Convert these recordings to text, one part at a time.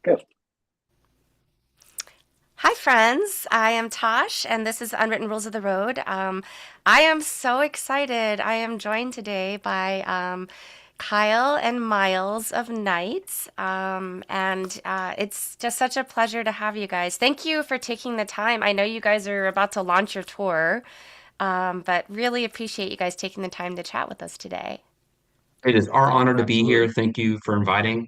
Go. Hi, friends. I am Tosh, and this is Unwritten Rules of the Road. I am so excited. I am joined today by Kyle and Myles of NITE, and it's just such a pleasure to have you guys. Thank you for taking the time. I know you guys are about to launch your tour, but really appreciate you guys taking the time to chat with us today. It is our honor to be here. Absolutely. Thank you for inviting.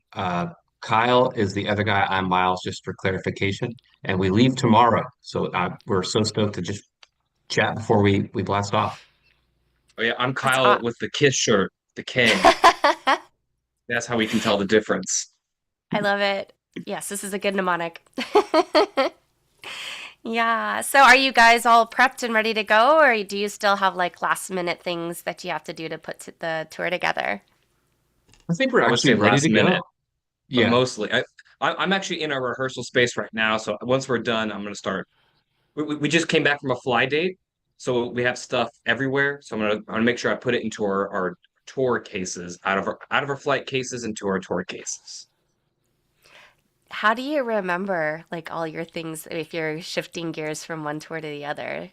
Kyle is the other guy. I'm Miles, just for clarification. And we leave tomorrow. So we're so stoked to just chat before we blast off. Oh yeah, I'm That's Kyle with the Kiss shirt, the K. That's how we can tell the difference. I love it. Yes, this is a good mnemonic. Yeah. So are you guys all prepped and ready to go, or do you still have like last minute things that you have to do to put the tour together? I think we're I would actually say ready last to go. minute, but Yeah. mostly I'm actually in our rehearsal space right now. So once we're done, I'm gonna start. We just came back from a fly date, so we have stuff everywhere. So I'm gonna make sure I put it into our tour cases, out of our flight cases into our tour cases. How do you remember like all your things if you're shifting gears from one tour to the other?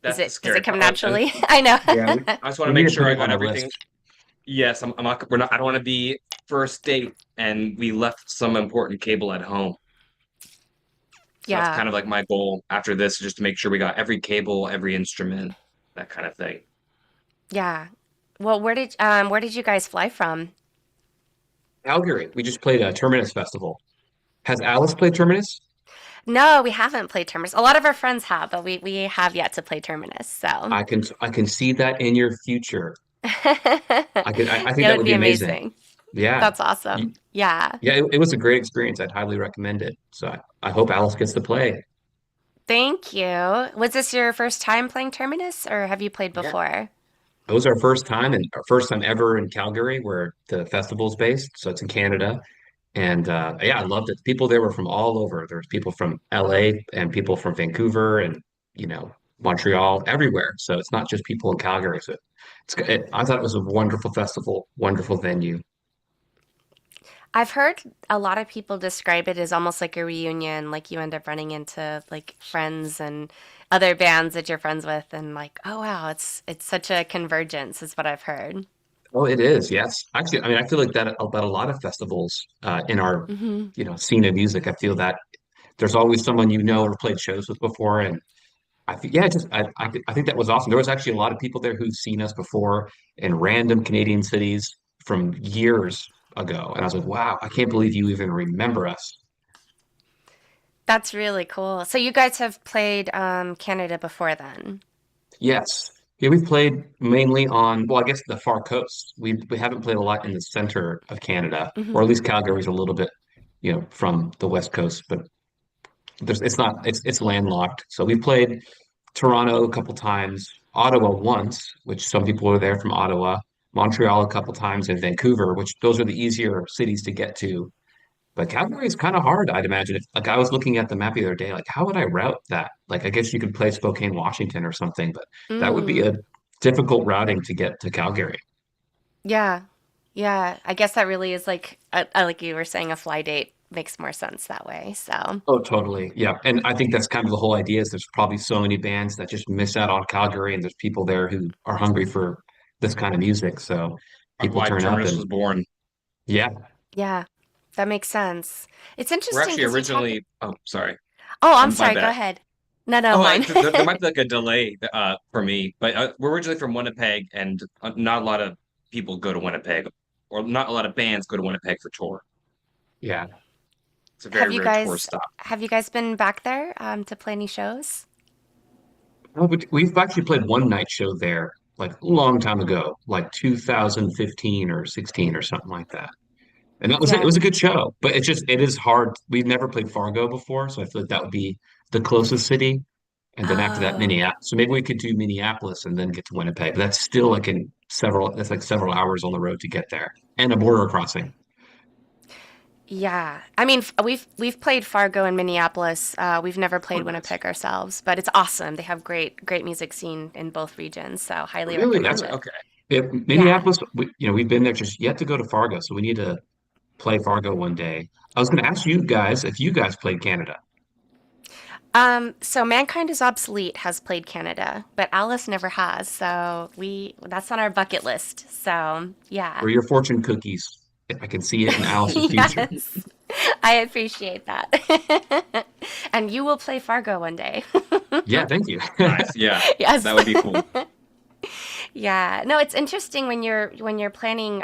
That's the Does it scary come part. naturally? I know. Yeah. We, I just want we to need make to put sure I it on got the everything. list. Yes, I'm not, we're not, I don't want to be first date and we left some important cable at home. So that's Yeah. kind of like my goal after this, just to make sure we got every cable, every instrument, that kind of thing. Yeah. Well, where did you guys fly from? Calgary. We just played a Terminus Festival. Has Alice played Terminus? No, we haven't played Terminus. A lot of our friends have, but we have yet to play Terminus. So I can see that in your future. I think it that would would be be amazing. amazing. Yeah. That's awesome. Yeah. Yeah, it was a great experience. I'd highly recommend it. So I hope Alice gets to play. Thank you. Was this your first time playing Terminus, or have you played Yeah. before? It was our first time and our first time ever in Calgary, where the festival's based. So it's in Canada. And yeah, I loved it. People there were from all over. There was people from LA and people from Vancouver and, Montreal, everywhere. So it's not just people in Calgary. So I thought it was a wonderful festival, wonderful venue. I've heard a lot of people describe it as almost like a reunion, like you end up running into like friends and other bands that you're friends with, and like, oh wow, it's such a convergence, is what I've heard. Oh, it is. Yes. Actually, I mean, I feel like that about a lot of festivals in our, Hmm. scene of music. I feel that there's always someone or played shows with before. And yeah, I think that was awesome. There was actually a lot of people there who've seen us before in random Canadian cities from years ago. And I was like, wow, I can't believe you even remember us. That's really cool. So you guys have played Canada before then? Yes. Yeah, we've played mainly on, well, I guess the far coast. We haven't played a lot in the center of Canada, or at Hmm. least Calgary's a little bit, from the west coast, but it's landlocked. So we've played Toronto a couple times, Ottawa once, which some people are there from Ottawa, Montreal a couple times, and Vancouver, which those are the easier cities to get to. But Calgary is kind of hard, I'd imagine. If like I was looking at the map the other day, like how would I route that? Like I guess you could play Spokane, Washington or something, but that would be Mm. a difficult routing to get to Calgary. Yeah. Yeah. I guess that really is like like you were saying, a fly date makes more sense that way. So, Oh, totally. Yeah. And I think that's kind of the whole idea is there's probably so many bands that just miss out on Calgary and there's people there who are hungry for this kind of music. So people Why turn up Terminus and was born. yeah. yeah, that makes sense. It's We're interesting actually because you talk. originally, oh, sorry, Oh, I'm my sorry. Go bad. ahead. No, no, Oh, mine. there might be like a delay for me, but we're originally from Winnipeg, and not a lot of people go to Winnipeg, or not a lot of bands go to Winnipeg for tour. Yeah. It's a very rare tour stop. Have you guys been back there to play any shows? Well, we've actually played one night show there like a long time ago, like 2015 or 16 or something like that. And that was it. It Yeah. was a good show, but it is hard. We've never played Fargo before, so I feel like that would be the closest city. And then after that, Oh, Minneapolis. So maybe we could do Minneapolis and then get to Winnipeg. But that's still that's like several hours on the road to get there and a border crossing. yeah. I mean, we've played Fargo in Minneapolis. We've never Oh, played nice. Winnipeg ourselves, but it's awesome. They have great music scene in both regions, so highly Really? recommend That's it. Okay. if Yeah. Minneapolis. We've been there just yet to go to Fargo, so we need to play Fargo one day. I was going to ask you guys if you guys played Canada. So Mankind is Obsolete has played Canada, but Alice never has. So we that's on our bucket list. So yeah. We're your fortune cookies. I can see it in Alice's future. Yes. I appreciate that. And you will play Fargo one day. Yeah, thank you. Nice. Yeah, Yes. that would be cool. Yeah. No, it's interesting when you're planning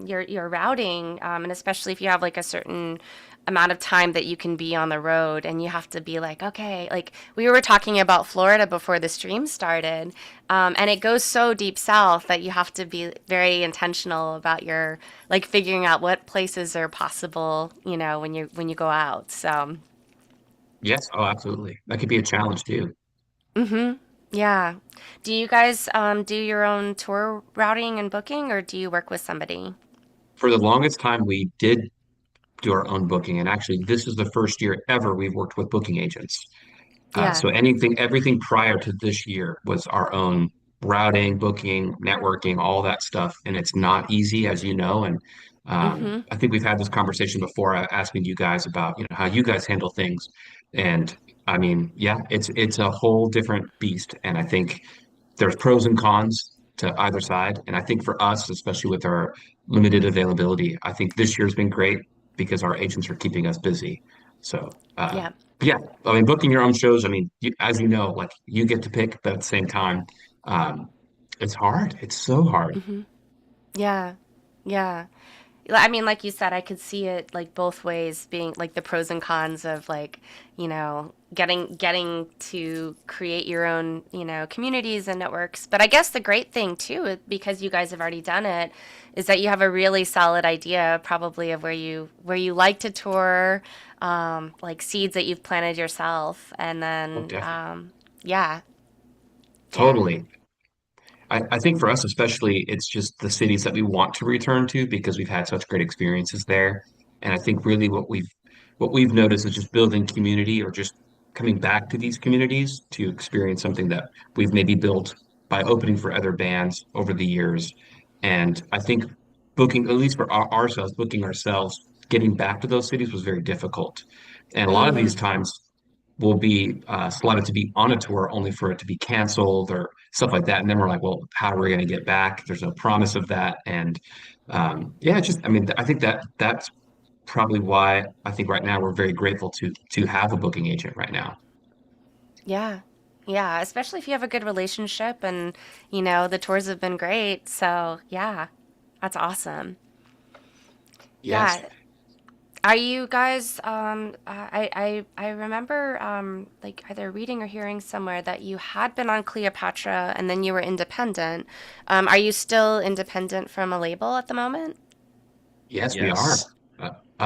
your routing, and especially if you have like a certain amount of time that you can be on the road and you have to be like, okay, like we were talking about Florida before the stream started, and it goes so deep south that you have to be very intentional about your like figuring out what places are possible, when you go out. So, Yes, oh, absolutely. That could be a challenge too. mm-hmm. Yeah. Do you guys do your own tour routing and booking, or do you work with somebody? For the longest time, we did do our own booking, and actually, this is the first year ever we've worked with booking agents. Yeah. So everything prior to this year was our own routing, booking, networking, all that stuff, and it's not easy, as you know. And Mm-hmm. I think we've had this conversation before, asking you guys about how you guys handle things. And I mean, yeah, it's a whole different beast, and I think there's pros and cons to either side. And I think for us, especially with our limited availability, I think this year's been great because our agents are keeping us busy. So, Yeah. yeah, I mean, booking your own shows, I mean, as you know, like you get to pick, but at the same time, um, it's hard. It's so hard. Mm-hmm. Yeah. Yeah. I mean, like you said, I could see it like both ways being like the pros and cons of like, getting to create your own, communities and networks. But I guess the great thing too, because you guys have already done it, is that you have a really solid idea probably of where you like to tour, like seeds that you've planted yourself, and Oh, then definitely. yeah, yeah. Totally. I think for us especially, it's just the cities that we want to return to because we've had such great experiences there. And I think really what we've noticed is just building community or just coming back to these communities to experience something that we've maybe built by opening for other bands over the years. And I think booking, at least for ourselves, booking ourselves, getting back to those cities was very difficult. And a lot of Mm-hmm. these times will be slotted to be on a tour only for it to be canceled or stuff like that. And then we're like, well, how are we going to get back? There's no promise of that. And yeah, it's just, I mean, I think that's probably why I think right now we're very grateful to have a booking agent right now. Yeah. Yeah, especially if you have a good relationship and, the tours have been great. So, yeah, that's awesome. Yes. Yeah. Are you guys I remember like either reading or hearing somewhere that you had been on Cleopatra and then you were independent. Are you still independent from a label at the moment? Yes, we are. Yes. We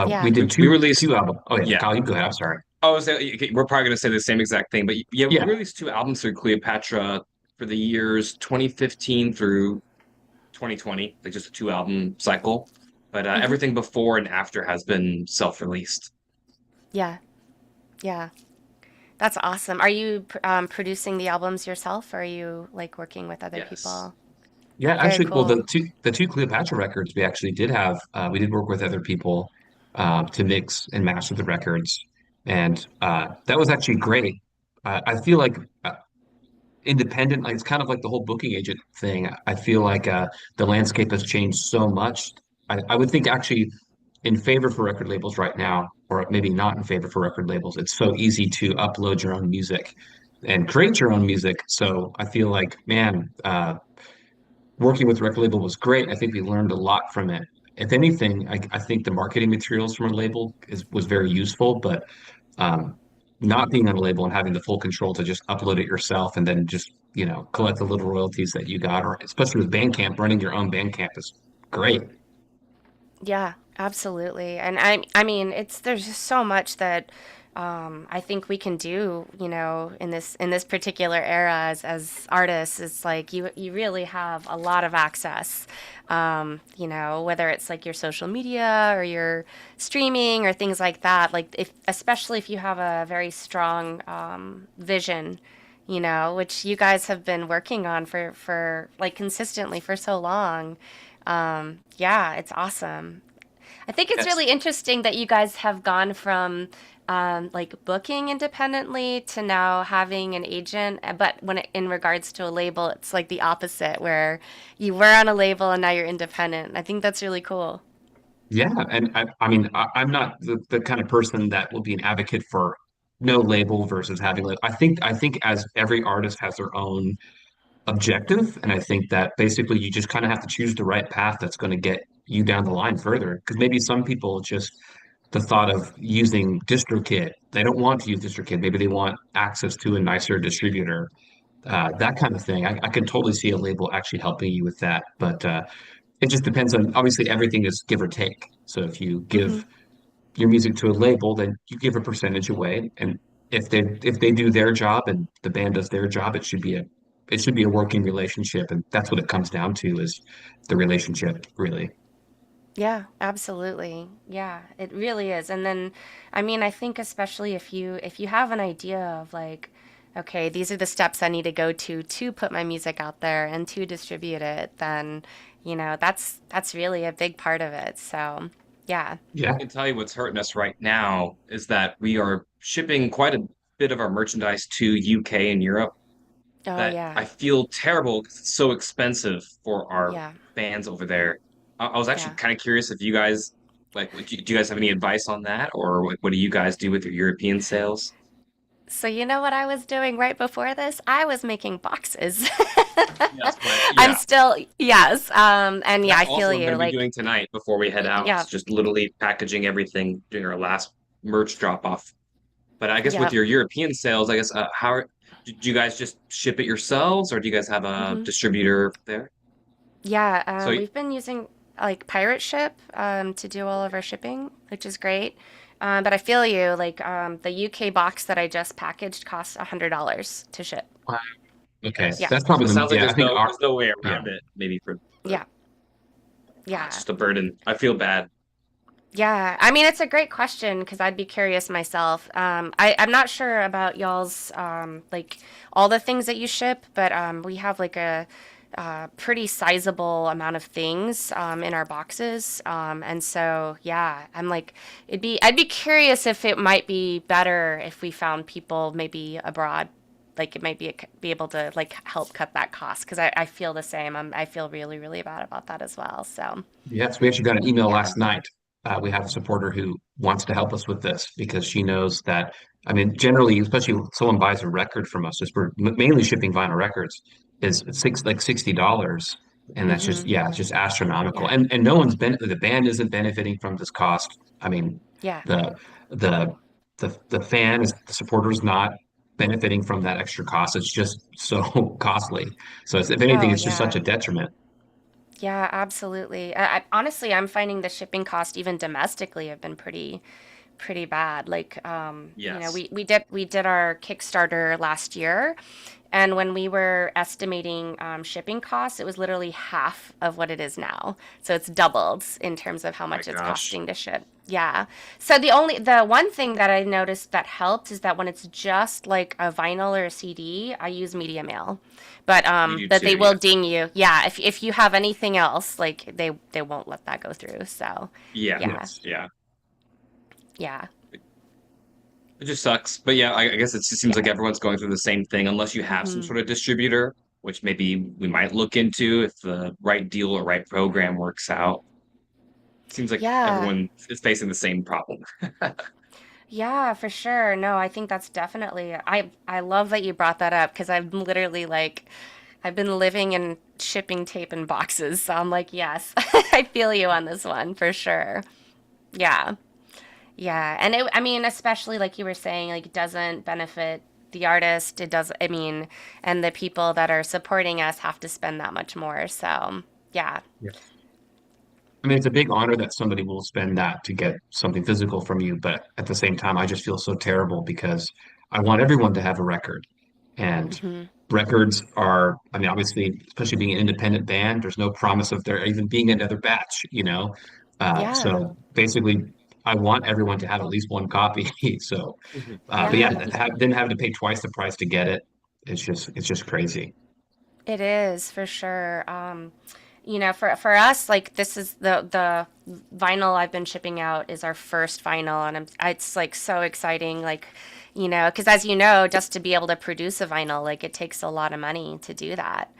Yeah. did We released, two albums. Oh yeah, yeah. Kyle, you go ahead. I'm sorry. I was okay, we're probably going to say the same exact thing, but yeah, we Yeah. released two albums through Cleopatra for the years 2015 through 2020, like just a two album cycle. But Hmm. everything before and after has been self-released. Yeah. Yeah. That's awesome. Are you producing the albums yourself or are you like working with other Yes. people? Yeah, Very actually, well, cool. the two Cleopatra records we actually did have. We did work with other people to mix and master the records, and that was actually great. I feel like independent, like it's kind of like the whole booking agent thing. I feel like the landscape has changed so much. I would think actually in favor for record labels right now, or maybe not in favor for record labels. It's so easy to upload your own music and create your own music. So I feel like, man, working with record label was great. I think we learned a lot from it. If anything, I think the marketing materials from a label was very useful, but um, not being on a label and having the full control to just upload it yourself and then just, collect the little royalties that you got, or especially with Bandcamp, running your own Bandcamp is great. Yeah, absolutely. And I mean, there's just so much that I think we can do, in this particular era as artists. It's like you really have a lot of access. Whether it's like your social media or your streaming or things like that. Like especially if you have a very strong vision, which you guys have been working on for like consistently for so long. Yeah, it's awesome. I think it's Yes. really interesting that you guys have gone from like booking independently to now having an agent. But in regards to a label, it's like the opposite, where you were on a label and now you're independent. I think that's really cool. Yeah, and I mean, I'm not the kind of person that will be an advocate for no label versus having label. I think as every artist has their own objective, and I think that basically you just kind of have to choose the right path that's going to get you down the line further. Because maybe some people just the thought of using DistroKid, they don't want to use DistroKid. Maybe they want access to a nicer distributor, that kind of thing. I can totally see a label actually helping you with that, but it just depends on obviously everything is give or take. So if you Hmm. give your music to a label, then you give a percentage away. And if they do their job and the band does their job, it should be a working relationship. And that's what it comes down to is the relationship, really. Yeah, absolutely. Yeah, it really is. And then, I mean, I think especially if you have an idea of like, okay, these are the steps I need to go to put my music out there and to distribute it, then, that's really a big part of it. So, yeah. Yeah. I can tell you what's hurting us right now is that we are shipping quite a bit of our merchandise to UK and Europe Oh, that yeah. I feel terrible because it's so expensive for our Yeah. fans over there. I was actually Yeah. kind of curious if you guys do you guys have any advice on that, or what do you guys do with your European sales? So, you know what I was doing right before this? I was making boxes. Yes, but I'm yeah, still, yes. And yeah, that's I also feel what I'm going you. to be Like, doing tonight before we head out. yeah. It's just literally packaging everything, doing our last merch drop off. But I guess with Yeah. your European sales, I guess do you guys just ship it yourselves, or do you guys have a Hmm. distributor there? Yeah, So we've been using like pirate ship to do all of our shipping, which is great. But I feel you, like the UK box that I just packaged costs $100 to ship. Okay. Yeah, That's probably it sounds like yeah, I think our there's no way yeah. around it. Maybe for yeah, it's yeah, just a burden. I feel bad. yeah. I mean, it's a great question because I'd be curious myself. I'm not sure about y'all's like all the things that you ship, but we have like a pretty sizable amount of things in our boxes. And so, yeah, I'd be curious if it might be better if we found people maybe abroad, like it might be able to like help cut that cost because I feel the same. I feel really, really bad about that as well. So, Yes, we actually got an email yeah. last night. We have a supporter who wants to help us with this because she knows that, I mean, generally, especially when someone buys a record from us, just we're mainly shipping vinyl records, is like $60. And that's just, Mm-hmm. yeah, it's just astronomical. Yeah. And no one's been, the band isn't benefiting from this cost. I mean, Yeah. the, the, the fan is, the supporter is not benefiting from that extra cost. It's just so costly. So if anything, Oh, it's just such yeah. a detriment. Yeah, absolutely. Honestly, I'm finding the shipping cost even domestically have been pretty bad. Like, Yes. we did our Kickstarter last year, and when we were estimating shipping costs, it was literally half of what it is now. So it's doubled in terms of how My much it's gosh. costing to ship. Yeah. So the one thing that I noticed that helped is that when it's just like a vinyl or a CD, I use media mail. We do But too, they will yeah. ding you. Yeah, if you have anything else, like they won't let that go through. So, Yeah. yeah. Yes. Yeah. Yeah. It just sucks. But yeah, I guess it just seems like Yeah. everyone's going through the same thing unless you have some Hmm. sort of distributor, which maybe we might look into if the right deal or right program works out. Seems like Yeah. everyone is facing the same problem. Yeah, for sure. No, I think that's definitely I love that you brought that up because I'm literally like I've been living in shipping tape and boxes. So I'm like, yes, I feel you on this one for sure. Yeah. Yeah. And I mean, especially like you were saying, like it doesn't benefit the artist. It does, I mean, and the people that are supporting us have to spend that much more. So, yeah. Yes. I mean, it's a big honor that somebody will spend that to get something physical from you, but at the same time, I just feel so terrible because I want everyone to have a record. And Hmm. records are, I mean, obviously, especially being an independent band, there's no promise of there even being another batch. Yeah. So basically, I want everyone to have at least one copy. So, but yeah, Yeah. then having to pay twice the price to get it, it's just crazy. It is for sure. for us, like this is the vinyl I've been shipping out is our first vinyl, and it's like so exciting, like because as you know, just to be able to produce a vinyl, like it takes a lot of money to do that.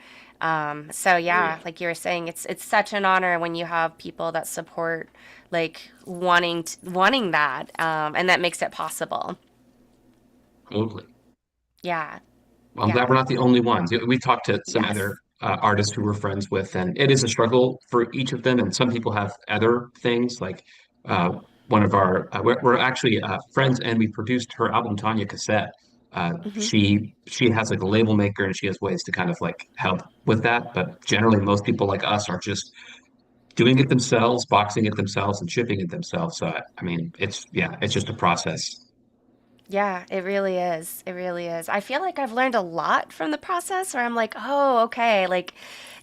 So Oh yeah, yeah. like you were saying, it's such an honor when you have people that support, like wanting that, and that makes it possible. Totally. Yeah, Well, I'm glad we're yeah, not the only ones. We talked to some yes. other artists who we're friends with, and it is a struggle for each of them. And some people have other things like one of our we're actually friends, and we produced her album Tanya cassette. Hmm. She has like a label maker, and she has ways to kind of like help with that. But generally, most people like us are just doing it themselves, boxing it themselves, and shipping it themselves. So I mean, it's yeah, it's just a process. Yeah, it really is. It really is. I feel like I've learned a lot from the process where I'm like, oh, okay, like,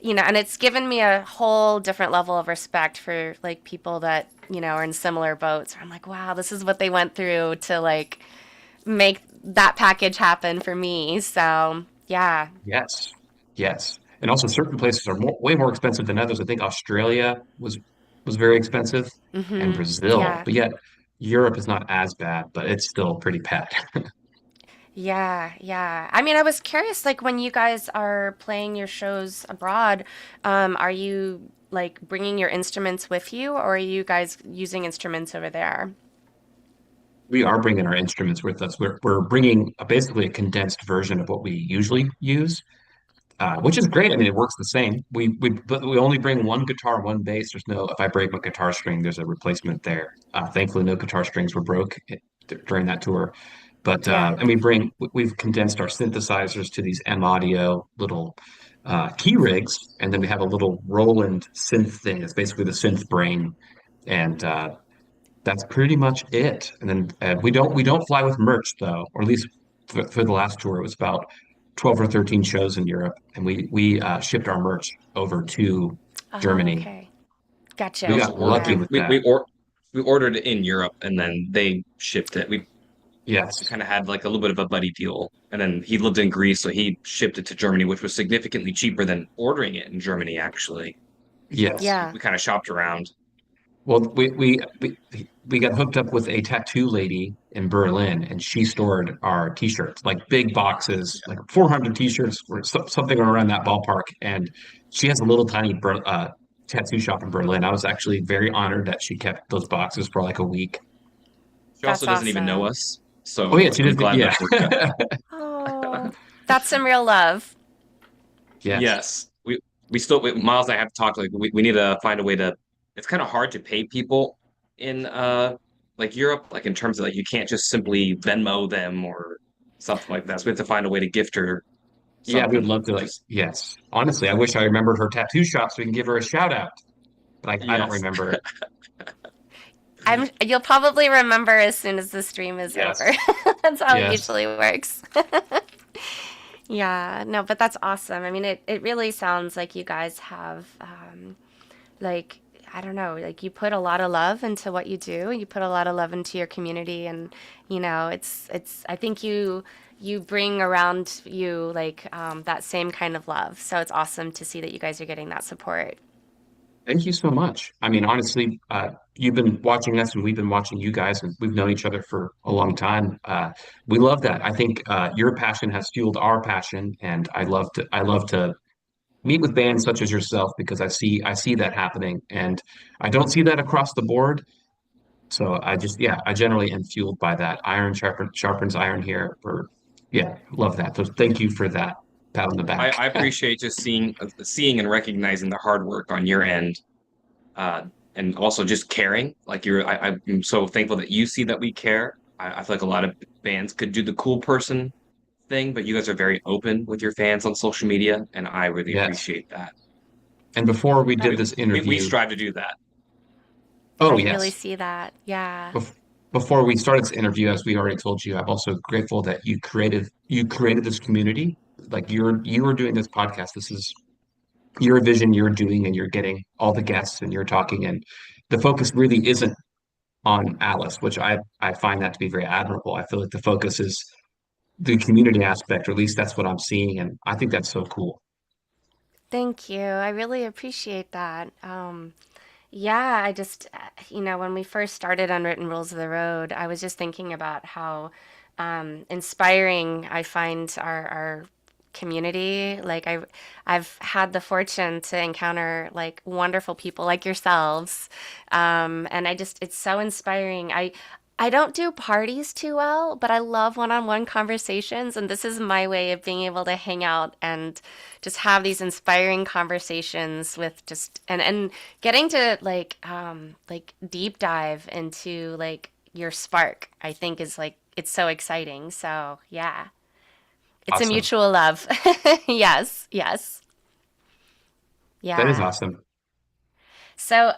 and it's given me a whole different level of respect for like people that, are in similar boats. Where I'm like, wow, this is what they went through to like make that package happen for me. So, yeah. Yes, yes, and also certain places are way more expensive than others. I think Australia was very expensive, and Mm-hmm. Brazil, Yeah. but yet Europe is not as bad, but it's still pretty bad. Yeah, yeah. I mean, I was curious, like when you guys are playing your shows abroad, are you like bringing your instruments with you, or are you guys using instruments over there? We are bringing our instruments with us. We're bringing basically a condensed version of what we usually use, which is great. I mean, it works the same. But we only bring one guitar, one bass. There's no if I break my guitar string, there's a replacement there. Thankfully, no guitar strings were broke during that tour. But Yeah. and we've condensed our synthesizers to these M Audio little key rigs, and then we have a little Roland synth thing. It's basically the synth brain, and that's pretty much it. And then we don't fly with merch though, or at least for the last tour, it was about 12 or 13 shows in Europe, and we shipped our merch over to Oh, Germany. okay. We We Gotcha. also got lucky ordered Yeah. with that. we ordered it in Europe and then they shipped it. We Yes, kind of had like a little bit of a buddy deal. And then he lived in Greece, so he shipped it to Germany, which was significantly cheaper than ordering it in Germany, actually. So yes. Yeah. we kind of shopped around. Well, we got hooked up with a tattoo lady in Berlin, and she stored our t-shirts, like big boxes, like 400 t-shirts, or something around that ballpark. And she has a little tiny tattoo shop in Berlin. I was actually very honored that she kept those boxes for like a week. She also That's doesn't even know awesome. us, Oh so yeah, she I'm did. glad Yeah, that worked out. Oh, that's some real love. yes, Yes, Miles and I have to talk. Like we need to find a way to. It's kind of hard to pay people in like Europe, like in terms of like you can't just simply Venmo them or something like that. So we have to find a way to gift her yeah. We would something. love to. Like, Just yes. Honestly, I wish I remembered her tattoo shop so we can give her a shout out. But I don't yes, remember it. You'll probably remember as soon as the stream is over. Yes, That's how it yes. usually works. Yeah, no, but that's awesome. I mean, it really sounds like you guys have, like, I don't know, like you put a lot of love into what you do. You put a lot of love into your community, and I think you bring around you like that same kind of love. So it's awesome to see that you guys are getting that support. Thank you so much. I mean, honestly, you've been watching us and we've been watching you guys, and we've known each other for a long time. We love that. I think your passion has fueled our passion, and I love to meet with bands such as yourself because I see that happening, and I don't see that across the board. So yeah, I generally am fueled by that. Iron sharpens iron here. Yeah, love that. So thank you for that pat on the back. I appreciate just seeing and recognizing the hard work on your end, uh, and also just caring. Like I'm so thankful that you see that we care. I feel like a lot of bands could do the cool person thing, but you guys are very open with your fans on social media, and I really Yes. appreciate that. And before we I, did this We interview, strive to do that. oh I really yes. see that. Yeah. Bef- Before we started this interview, as we already told you, I'm also grateful that you created this community. Like you are doing this podcast. This is your vision, you're doing, and you're getting all the guests and you're talking. And the focus really isn't on Alice, which I find that to be very admirable. I feel like the focus is the community aspect, or at least that's what I'm seeing, and I think that's so cool. Thank you. I really appreciate that. Yeah, I just, when we first started Unwritten Rules of the Road, I was just thinking about how inspiring I find our community. I've had the fortune to encounter like wonderful people like yourselves, and it's so inspiring. I don't do parties too well, but I love one-on-one conversations, and this is my way of being able to hang out and just have these inspiring conversations with just and getting to like deep dive into like your spark. I think is like it's so exciting. So, yeah. It's a Awesome. mutual love. Yes, yes. That is Yeah. awesome. So,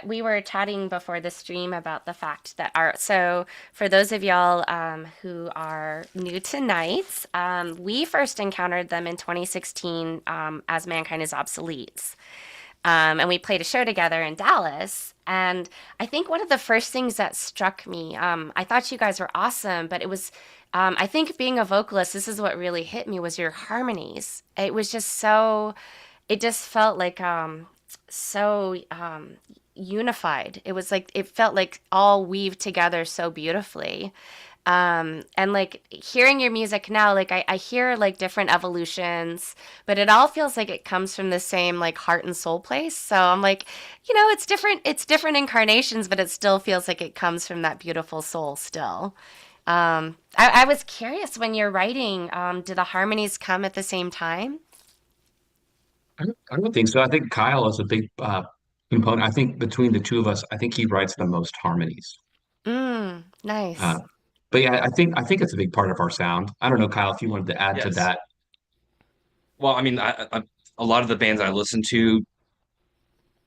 we were chatting before the stream about the fact that so for those of y'all who are new to NITE, we first encountered them in 2016 as Mankind is Obsolete. And we played a show together in Dallas. And I think one of the first things that struck me, I thought you guys were awesome, but it was, I think being a vocalist, this is what really hit me was your harmonies. It was just so, it just felt like so unified. It was like, it felt like all weaved together so beautifully. And like hearing your music now, like I hear like different evolutions, but it all feels like it comes from the same like heart and soul place. So I'm like, it's different incarnations, but it still feels like it comes from that beautiful soul still. I was curious when you're writing, do the harmonies come at the same time? I don't think so. I think Kyle is a big component. I think between the two of us, I think he writes the most harmonies. Uh, Nice. but yeah, I think it's a big part of our sound. I don't know, Kyle, if you wanted to add to Yes. that. Well, I mean, a lot of the bands I listen to,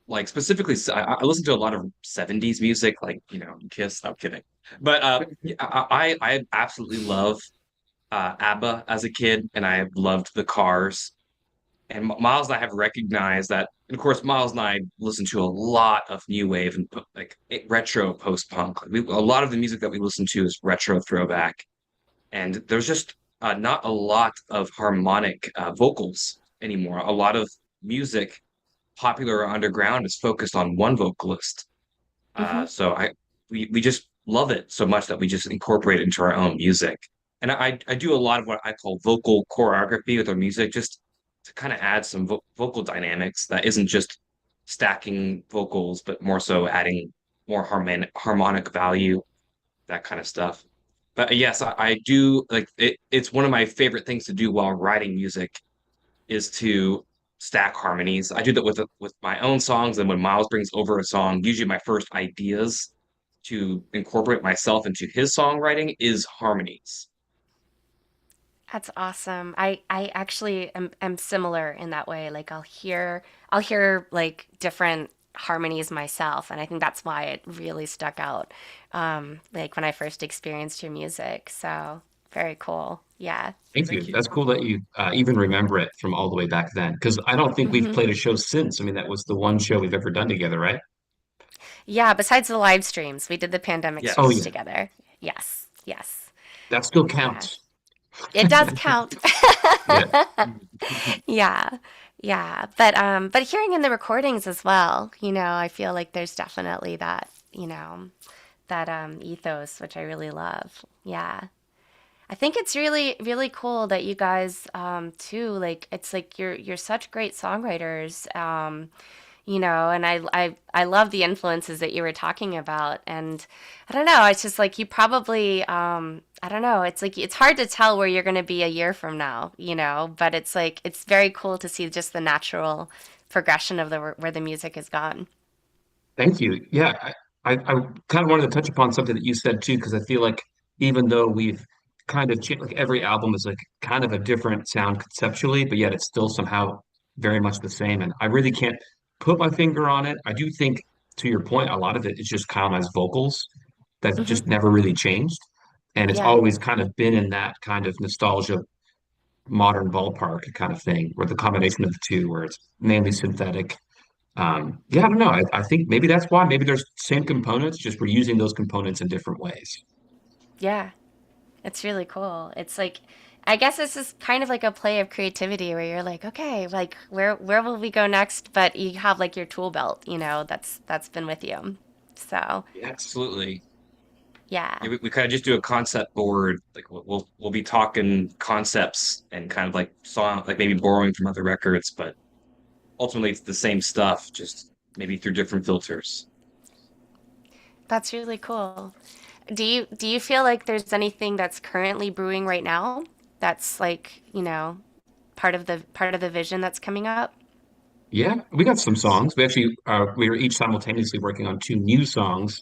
like specifically, I listen to a lot of 70s music, like, Kiss. I'm kidding. But yeah, I absolutely love ABBA as a kid, and I loved the Cars. And Miles and I have recognized that, and of course, Miles and I listen to a lot of new wave and retro post punk. A lot of the music that we listen to is retro throwback, and there's just not a lot of harmonic vocals anymore. A lot of music, popular or underground, is focused on one vocalist. Mm-hmm. So we just love it so much that we just incorporate it into our own music. And I do a lot of what I call vocal choreography with our music, just to kind of add some vocal dynamics that isn't just stacking vocals, but more so adding more harmonic value, that kind of stuff. But yes, I do like it. It's one of my favorite things to do while writing music is to stack harmonies. I do that with my own songs, and when Miles brings over a song, usually my first ideas to incorporate myself into his songwriting is harmonies. That's awesome. I actually am similar in that way. Like I'll hear like different harmonies myself, and I think that's why it really stuck out. Like when I first experienced your music. So very cool. Yeah. Thank Thank you. you. That's cool that you even remember it from all the way back then. Because I don't think we've Hmm. played a show since. I mean, that was the one show we've ever done together, right? Yeah. Besides the live streams, we did the pandemic Oh streams Yes. yeah, together. Yes. Yes. that still Yeah. counts. It does count. Yeah. Yeah. Yeah. But hearing in the recordings as well, I feel like there's definitely that ethos which I really love. Yeah. I think it's really really cool that you guys too like it's like you're such great songwriters. And I love the influences that you were talking about. And I don't know, it's just like you probably I don't know, it's like it's hard to tell where you're going to be a year from now, but it's like it's very cool to see just the natural progression of the where the music has gone. Thank you. Yeah, I kind of wanted to touch upon something that you said too, because I feel like even though we've kind of changed, like every album is like kind of a different sound conceptually, but yet it's still somehow very much the same. And I really can't put my finger on it. I do think, to your point, a lot of it is just Kyle vocals that Hmm. just never really changed. And it's Yeah. always kind of been in that kind of nostalgia, modern ballpark kind of thing, where the combination of the two, where it's mainly synthetic. Yeah, I don't know. I think maybe that's why. Maybe there's same components, just we're using those components in different ways. Yeah. It's really cool. It's like I guess this is kind of like a play of creativity where you're like, okay, like where will we go next? But you have like your tool belt, that's been with you. So, Yeah, absolutely. yeah. Yeah, we kind of just do a concept board. Like we'll be talking concepts and kind of like song, like maybe borrowing from other records, but ultimately it's the same stuff, just maybe through different filters. That's really cool. Do you feel like there's anything that's currently brewing right now that's like, part of the vision that's coming up? Yeah, we got some songs. We were each simultaneously working on two new songs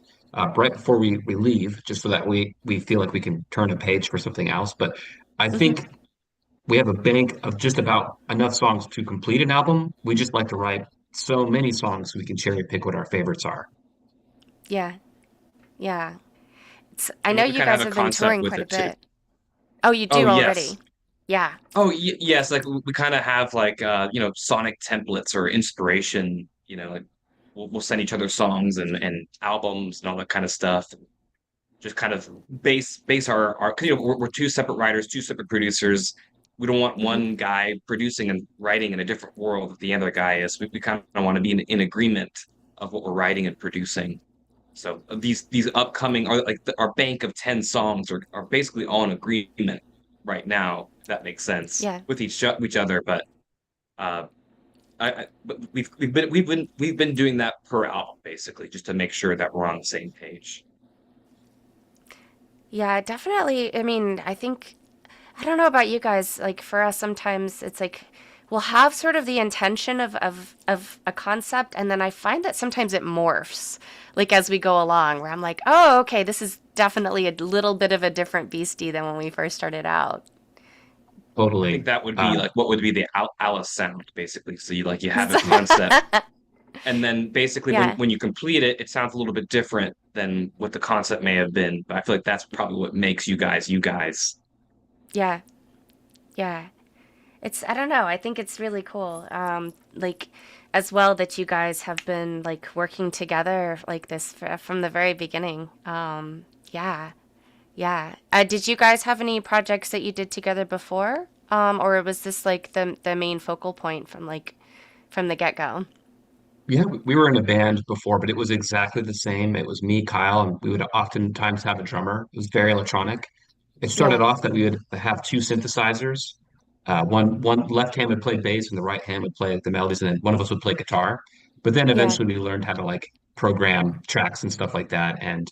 right before we leave, just so that we feel like we can turn a page for something else. But I Hmm. think we have a bank of just about enough songs to complete an album. We just like to write so many songs so we can cherry pick what our favorites are. Yeah. Yeah. I And know we you kind of guys have a have been concept touring with quite a it too. bit. Oh, you Oh do yes. already. Yeah. Oh y yes, like we kind of have like sonic templates or inspiration, like we'll send each other songs and albums and all that kind of stuff. Just kind of base our 'cause, we're two separate writers, two separate producers. We don't want Hmm. one guy producing and writing in a different world that the other guy is. We kind of want to be in agreement of what we're writing and producing. So these upcoming are like our bank of 10 songs are basically all in agreement right now, if that makes sense Yeah. with each other. But uh but we've been doing that per album basically just to make sure that we're on the same page. Yeah, definitely. I mean, I don't know about you guys. Like for us, sometimes it's like we'll have sort of the intention of a concept, and then I find that sometimes it morphs, like as we go along, where I'm like, oh, okay, this is definitely a little bit of a different beastie than when we first started out. I think Totally. that would be Uh, like what would be the Alice sound basically. So you have a concept and then basically Yeah, when you complete it, it sounds a little bit different than what the concept may have been. But I feel like that's probably what makes you guys you guys. yeah, yeah. I don't know. I think it's really cool. Like as well that you guys have been like working together like this from the very beginning. Yeah. Yeah. Did you guys have any projects that you did together before? Or was this like the main focal point from the get-go? yeah, we were in a band before, but it was exactly the same. It was me, Kyle, and we would oftentimes have a drummer. It was very electronic. It started Yeah. off that we would have two synthesizers. One left hand would play bass and the right hand would play the melodies, and then one of us would play guitar. But then Yeah. eventually we learned how to like program tracks and stuff like that. And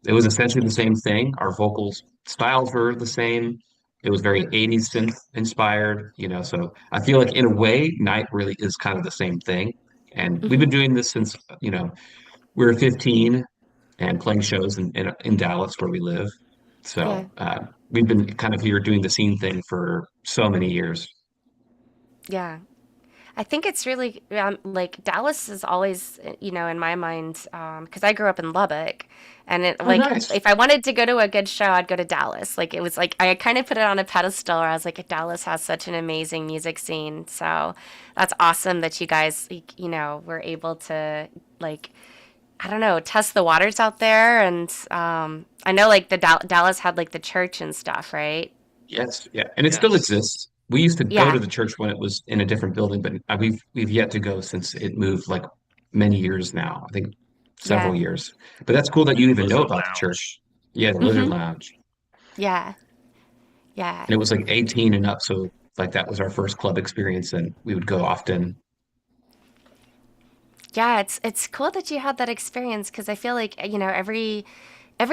it was essentially the same thing. Our vocals styles were the same. It was very 80s synth inspired, so I feel like in a way, Night really is kind of the same thing. And we've Hmm. been doing this since, we were 15 and playing shows in Dallas where we live. Yeah. So we've been kind of here doing the scene thing for so many years. Yeah. I think it's really like Dallas is always, in my mind, because I grew up in Lubbock, and Oh, nice. if I wanted to go to a good show, I'd go to Dallas. Like it was like I kind of put it on a pedestal where I was like, Dallas has such an amazing music scene. So that's awesome that you guys, like, were able to like, I don't know, test the waters out there. And I know like the Dallas had like the church and stuff, right? Yes, yeah, and it still Yes. exists. We used to go to Yeah, the church when it was in a different building, but we've yet to go since it moved like many years now. I think several yeah. years. But that's cool that Yeah, you the even know Lizard about the church. Lounge. Yeah, the Lizard Hmm. Lounge. Yeah, yeah. And it was like 18 and up, so like that was our first club experience, and we would go often. Yeah, it's cool that you had that experience because I feel like every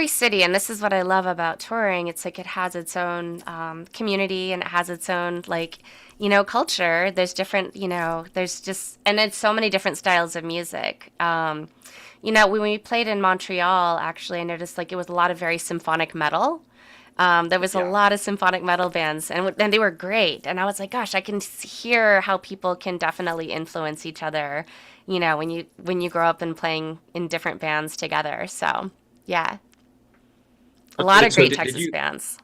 city, and this is what I love about touring. It's like it has its own community and it has its own like culture. There's different there's just and it's so many different styles of music. When we played in Montreal, actually, I noticed like it was a lot of very symphonic metal. There was a Yeah. lot of symphonic metal bands, and they were great. And I was like, gosh, I can hear how people can definitely influence each other. When you grow up and playing in different bands together. So, yeah, a lot of So great did Texas you bands.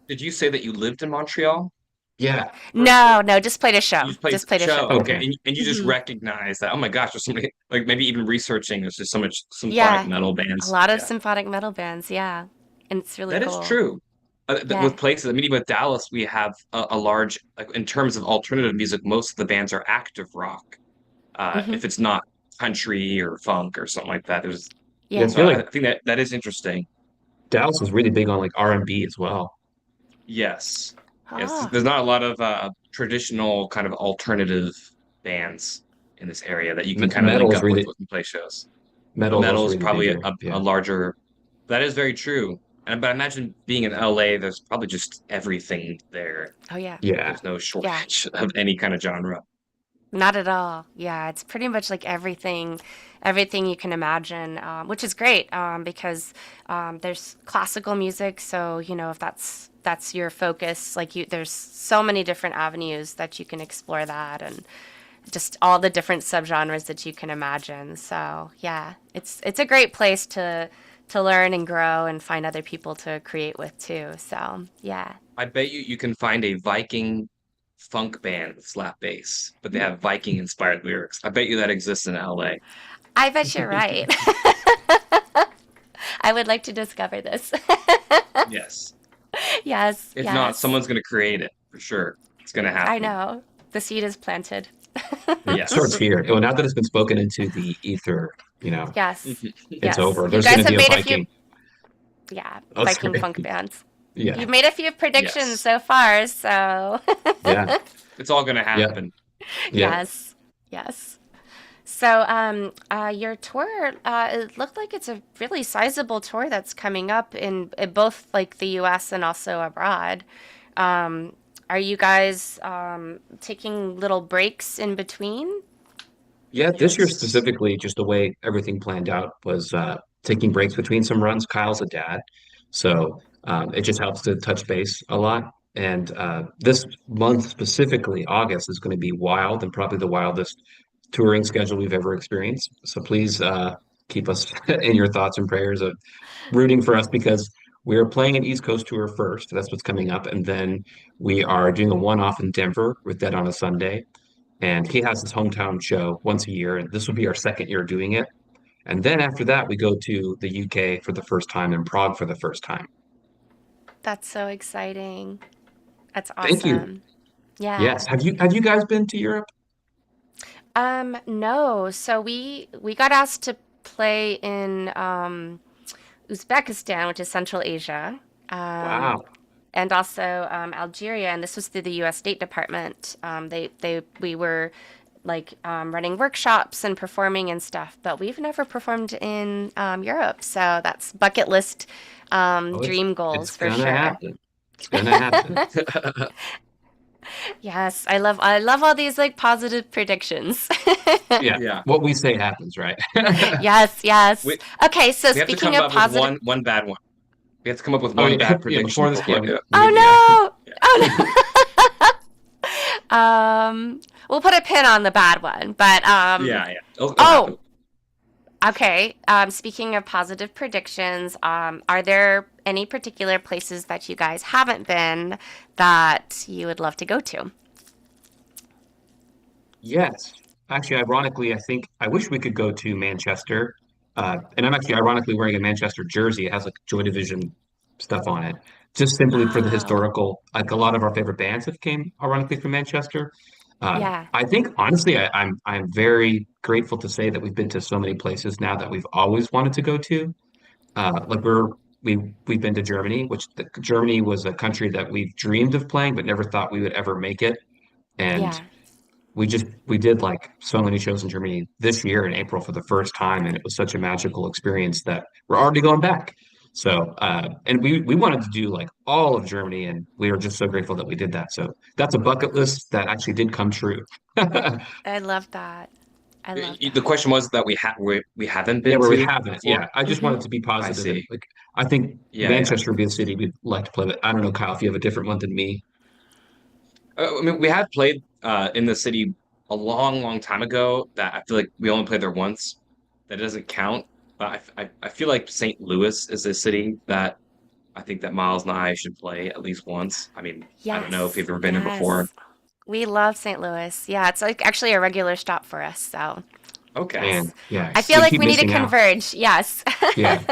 did you say that you lived in Montreal? Yeah. No, no, just played a You show. just played Just played a show show, there. okay, Okay. and you just Hmm. recognize that. Oh my gosh, there's so many. Like maybe even researching. There's just so much symphonic Yeah, metal a bands. lot of Yeah, symphonic metal bands. Yeah, and it's really that is cool. true. Yeah. with places, I mean, even with Dallas, we have a large, like in terms of alternative music, most of the bands are active rock. Hmm. If it's not country or funk or something like that, there's Yeah, I Yeah. so feel I like think that is interesting. Dallas is really big on like R&B as well. Yes, yes. Oh, There's not a lot of traditional kind of alternative bands in this area that you can kind of Metal link is up with really and play shows. metal is Metal also is really big probably here. a Yeah. larger. That is very true. But I imagine being in LA, there's probably just everything there. oh yeah. Yeah. There's no Yeah. shortage of any kind of genre. Not at all. Yeah, it's pretty much like everything you can imagine, which is great because there's classical music. So if that's your focus, like there's so many different avenues that you can explore that, and just all the different subgenres that you can imagine. So yeah, it's a great place to learn and grow and find other people to create with too. So yeah, I bet you can find a Viking funk band with slap bass, but they have Viking inspired lyrics. I bet you that exists in LA. I bet you're right. I would like to discover this. Yes. Yes, If not, yes. someone's going to create it for sure. It's going to I happen. know. The seed is planted. It starts Yes. here. Well, now that it's been spoken into the ether, Yes. it's Yes. over. You There's going guys to have be a made a few, Viking. yeah, Oh, Viking sorry. funk bands. Yeah. You've made a few predictions Yes. so far, so Yeah. It's all going to Yeah. happen. Yeah. yes. Yes. So, your tour, it looked like it's a really sizable tour that's coming up in both like the US and also abroad. Um, are you guys taking little breaks in between? Yeah, this year Yes. specifically, just the way everything planned out was taking breaks between some runs. Kyle's a dad, so it just helps to touch base a lot. And this month specifically, August, is going to be wild and probably the wildest touring schedule we've ever experienced. So please keep us in your thoughts and prayers of rooting for us because we are playing an East Coast tour first. That's what's coming up, and then we are doing a one-off in Denver with Dead on a Sunday. And he has his hometown show once a year, and this will be our second year doing it. And then after that, we go to the UK for the first time and Prague for the first time. That's so exciting. That's Thank you. awesome. Yeah. Yes. Have you guys been to Europe? No. So we got asked to play in Uzbekistan, which is Central Asia, um, Wow. and also Algeria, and this was through the U.S. State Department. We were like running workshops and performing and stuff, but we've never performed in Europe, so that's bucket list Oh, dream it's goals for gonna sure. happen. It's gonna happen. Yes, I love all these like positive predictions. Yeah. Yeah. What we say happens, right? Yes, yes. We Okay, so we have to speaking come of up with positive, one bad one. We have to come up with Oh one yeah, bad yeah. prediction Before this before. game, yeah. oh no, Yeah. oh no. We'll put a pin on the bad one, but Yeah, yeah. It'll happen. oh, okay. Speaking of positive predictions, are there any particular places that you guys haven't been that you would love to go to? Yes. Actually, ironically, I think I wish we could go to Manchester. And I'm actually ironically wearing a Manchester jersey. It has like Joy Division stuff on it, just simply for the Oh, historical. Like a lot of our favorite bands have came ironically from Manchester. yeah, I think honestly, I'm very grateful to say that we've been to so many places now that we've always wanted to go to. Like we've been to Germany, which Germany was a country that we've dreamed of playing, but never thought we would ever make it. And yeah. we did like so many shows in Germany this year in April for the first time, and it was such a magical experience that we're already going back. So and we wanted to do like all of Germany, and we were just so grateful that we did that. So that's a bucket list that actually did come true. I love that. I love The that. question was that we haven't Yeah, been where we to haven't. before. Yeah, I just Hmm. wanted to be I positive and see. like I think Yeah, yeah. Manchester would be a city we'd like to play. But I don't know, Kyle, if you have a different one than me. I mean, we have played in the city a long, long time ago. That I feel like we only played there once. That doesn't count. But I feel like St. Louis is a city that I think that Miles and I should play at least once. I mean, I don't know if Yes, you've ever been there before. yes. We love St. Louis. Yeah, it's like actually a regular stop for us. So Okay. Yes. Man, yeah, I feel we like keep we need to missing out. converge. Yes. Yeah.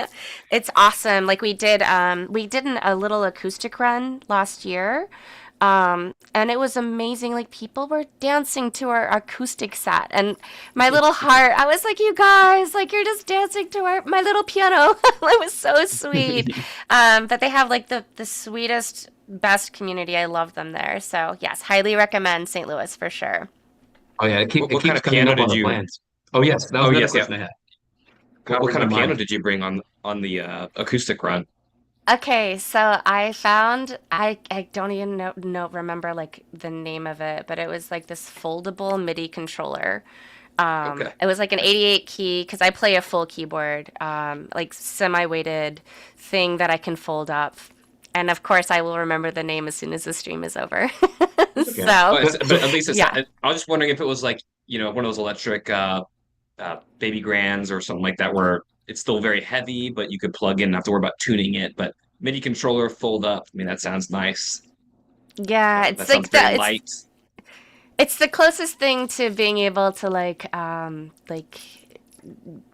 It's awesome. Like we did a little acoustic run last year. And it was amazing. Like people were dancing to our acoustic set and my little heart, I was like, you guys, like you're just dancing to my little piano. It was so sweet. But they have like the sweetest, best community. I love them there. So yes, highly recommend St. Louis for sure. Oh yeah, it What kind keeps of coming piano up on did the you? plans. Oh yes, that was Oh another yes, yeah. question I had. What What was kind on of my piano mind? did you bring on the acoustic run? Okay, so I found I don't even remember like the name of it, but it was like this foldable MIDI controller. Okay. It was like an 88 key because I play a full keyboard, like semi-weighted thing that I can fold up. And of course, I will remember the name as soon as the stream is over. Okay, So, But at least yeah. I was just wondering if it was like, one of those electric baby grands or something like that where it's still very heavy, but you could plug in and not have to worry about tuning it. But MIDI controller fold up. I mean, that sounds nice. Yeah, That sounds very light. it's the closest thing to being able to like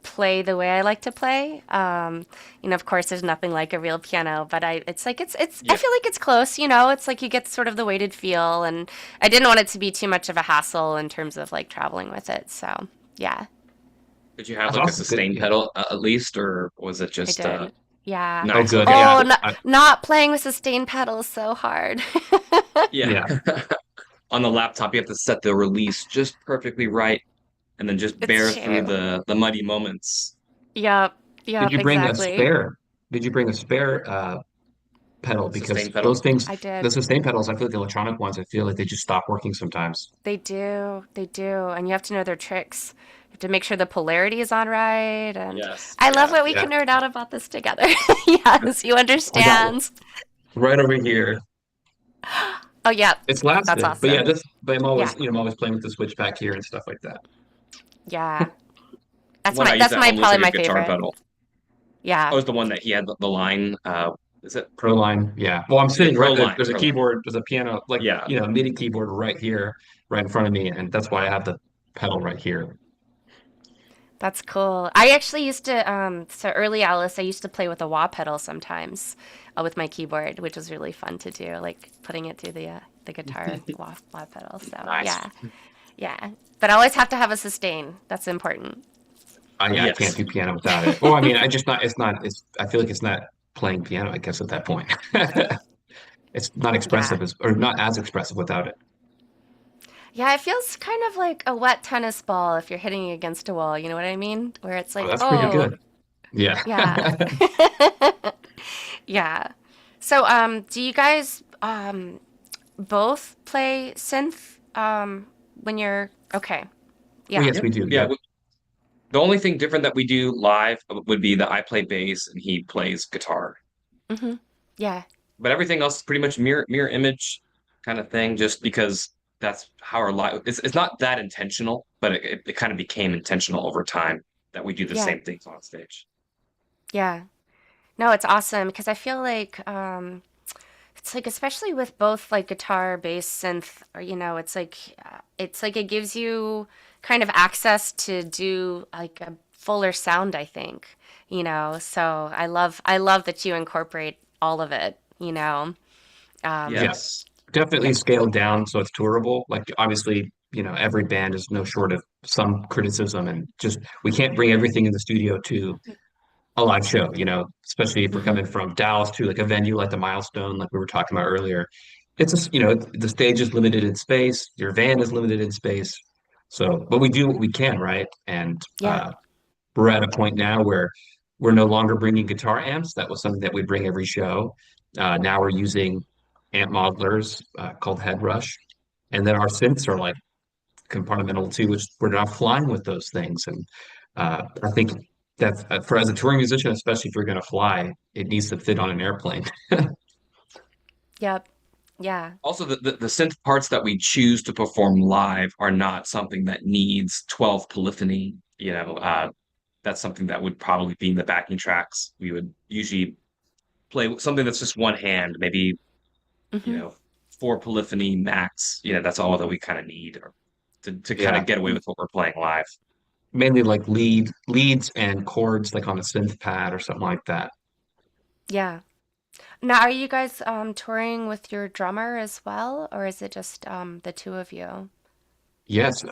play the way I like to play. Of course, there's nothing like a real piano, but it's I Yeah. feel like it's close. It's like you get sort of the weighted feel, and I didn't want it to be too much of a hassle in terms of like traveling with it. So yeah, Did you have that's like a awesome. Good. sustain Yeah. pedal at least, or was it I just did. Yeah. Oh nice? good. Okay. Yeah. Oh, I, not playing with sustain pedals so hard. Yeah. yeah. On the laptop, you have to set the release just perfectly right and then just It's bear through true. the muddy moments. Yep. Did Yep. you bring a Exactly. spare? Did you bring a spare pedal? Because Sustain pedal? those things, I the did. sustain pedals, I feel like the electronic ones, I feel like they just stop working sometimes. They do. They do. And you have to know their tricks. You have to make sure the polarity is on right. And Yes. I love Yeah. that we Yeah. can nerd out about this together. Yes, you I got one understand. right over here. Oh, yeah. It's That's lasted, but yeah, awesome. but Yeah. I'm always playing with the switch back here and stuff like that. Yeah. The one I use That's at my home looks probably like a my guitar favorite. pedal. Yeah. Oh, it's the one that he had the line. Is it? Pro line, yeah. Well, I'm Yeah, sitting Pro right there. line. There's a Pro line. keyboard, there's a piano, like, Yeah. MIDI keyboard right here, right in front of me, and that's why I have the pedal right here. That's cool. I actually used to, so early Alice, I used to play with a wah pedal sometimes with my keyboard, which was really fun to do, like putting it through the guitar wah pedal. So Nice. yeah, yeah. But I always have to have a sustain. That's important. Yeah, I can't Yes. do piano without it. Well, I mean, I feel like it's not playing piano, I guess, at that point. It's not Yeah. expressive or not as expressive without it. Yeah, it feels kind of like a wet tennis ball if you're hitting it against a wall. You know what I mean? Where it's Oh, like, that's pretty oh, good. Yeah. yeah. Yeah. So, do you guys both play synth when you're okay? Oh, Yeah. yes, Yep. we do. Yeah. Yep. The only thing different that we do live would be that I play bass and he plays guitar. Mm-hmm. Yeah. But everything else is pretty much mirror image kind of thing, just because that's how our life it's not that intentional, but it kind of became intentional over time that we do the Yeah. same things on stage. Yeah. No, it's awesome because I feel like it's like especially with both like guitar, bass, synth, or it's like it gives you kind of access to do like a fuller sound, I think. So I love that you incorporate all of it. Um, Yeah. Yes. yeah. Definitely scaled down so it's tourable. Like obviously, every band is no short of some criticism and just we can't bring everything in the studio to a live show, especially if we're Hmm. coming from Dallas to like a venue like the Milestone, like we were talking about earlier. It's just, the stage is limited in space, your van is limited in space. So, but we do what we can, right? And Yeah. we're at a point now where we're no longer bringing guitar amps. That was something that we bring every show. Now we're using amp modelers called Head Rush. And then our synths are like compartmental too, which we're not flying with those things. And I think that for as a touring musician, especially if you're going to fly, it needs to fit on an airplane. Yep. Yeah. Also, the synth parts that we choose to perform live are not something that needs 12 polyphony. That's something that would probably be in the backing tracks. We would usually play something that's just one hand, maybe, you Hmm. know, four polyphony max. That's all that we kind of need to kind Yeah. of get away with what we're playing live. mainly like leads and chords like on a synth pad or something like that. Yeah. Now, are you guys touring with your drummer as well, or is it just the two of you? Yes,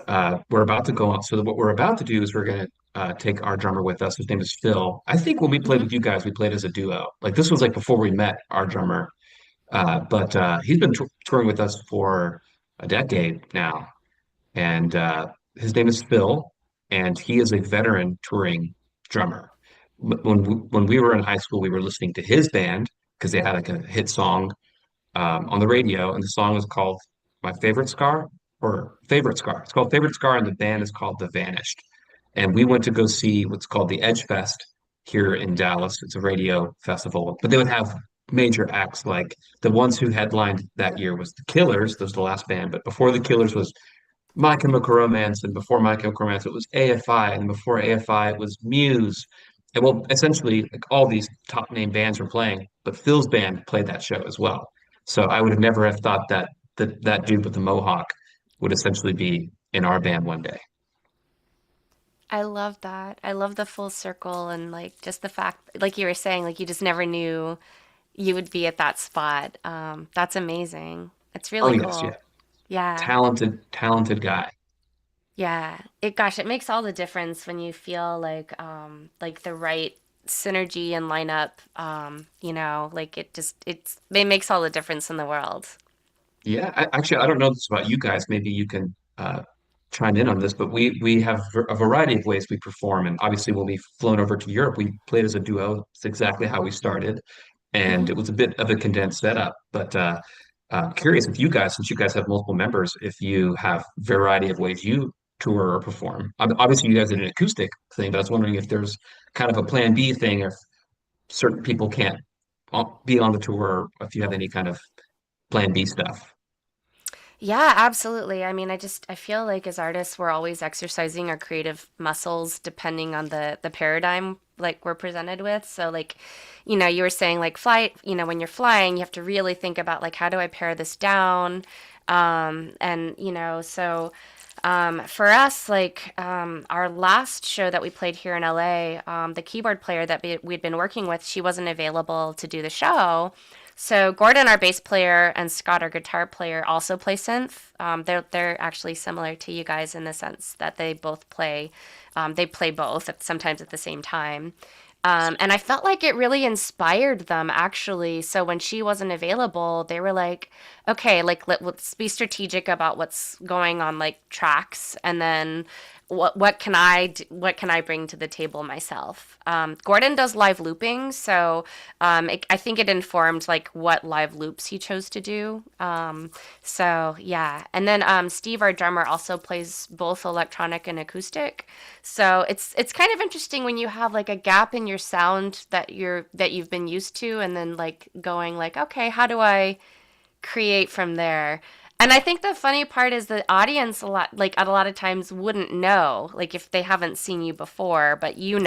we're about to go on. So what we're about to do is we're going to take our drummer with us. His name is Phil. I think when we played Hmm. with you guys, we played as a duo. Like this was like before we met our drummer. But he's been touring with us for a decade now, and his name is Phil, and he is a veteran touring drummer. When we were in high school, we were listening to his band because they had like a hit song on the radio, and the song is called "My Favorite Scar" or "Favorite Scar." It's called "Favorite Scar," and the band is called The Vanished. And we went to go see what's called the Edge Fest here in Dallas. It's a radio festival, but they would have major acts like the ones who headlined that year was the Killers. That was the last band, but before the Killers was My Chemical Romance, and before My Chemical Romance it was AFI, and before AFI it was Muse. And well, essentially, like all these top name bands were playing, but Phil's band played that show as well. So I would have never have thought that that dude with the mohawk would essentially be in our band one day. I love that. I love the full circle and like just the fact, like you were saying, like you just never knew you would be at that spot. That's amazing. It's Oh really yes, yeah, cool. Yeah. talented guy. Yeah. Gosh, it makes all the difference when you feel like the right synergy and lineup. Like it makes all the difference in the world. Yeah, actually, I don't know this about you guys. Maybe you can chime in on this, but we have a variety of ways we perform, and obviously, when we've flown over to Europe, we played as a duo. It's exactly how we started, and Hmm. it was a bit of a condensed setup. But curious if you guys, since you guys have multiple members, if you have variety of ways you tour or perform. Obviously, you guys did an acoustic thing, but I was wondering if there's kind of a plan B thing, if certain people can't be on the tour, or if you have any kind of plan B stuff. Yeah, absolutely. I mean, I feel like as artists, we're always exercising our creative muscles depending on the paradigm like we're presented with. So like, you were saying like flight, when you're flying, you have to really think about like how do I pare this down? For us, like our last show that we played here in LA, the keyboard player that we'd been working with, she wasn't available to do the show. So Gordon, our bass player, and Scott, our guitar player, also play synth. They're actually similar to you guys in the sense that they play both sometimes at the same time. And I felt like it really inspired them actually. So when she wasn't available, they were like, okay, like let's be strategic about what's going on like tracks and then what can I bring to the table myself? Gordon does live looping, so I think it informed like what live loops he chose to do. So yeah, and then Steve, our drummer, also plays both electronic and acoustic. So it's kind of interesting when you have like a gap in your sound that you've been used to, and then like going like, okay, how do I create from there? And I think the funny part is the audience a lot of times wouldn't know, like if they haven't seen you before, but how you're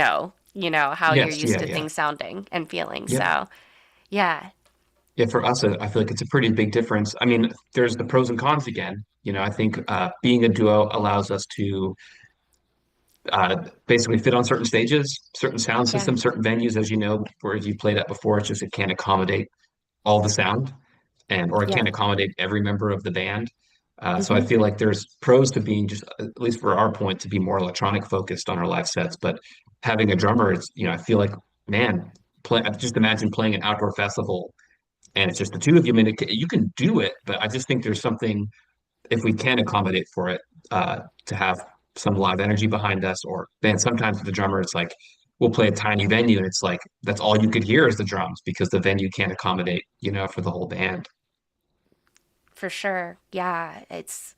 Yes, used yeah, to yeah. things sounding and feeling. Yep. So, yeah. Yeah, for us, I feel like it's a pretty big difference. I mean, there's the pros and cons again. I think being a duo allows us to basically fit on certain stages, certain sound Yeah. systems, certain venues, as you know, where you played at before, it's just it can't accommodate all the sound or it Yeah. can't accommodate every member of the band. So I Hmm. feel like there's pros to being just, at least for our point, to be more electronic focused on our live sets. But having a drummer, I feel like, man, just imagine playing an outdoor festival and it's just the two of you. I mean, you can do it, but I just think there's something, if we can accommodate for it, to have some live energy behind us. Or man, sometimes with the drummer, it's like we'll play a tiny venue, and it's like that's all you could hear is the drums because the venue can't accommodate, for the whole band. For sure. It's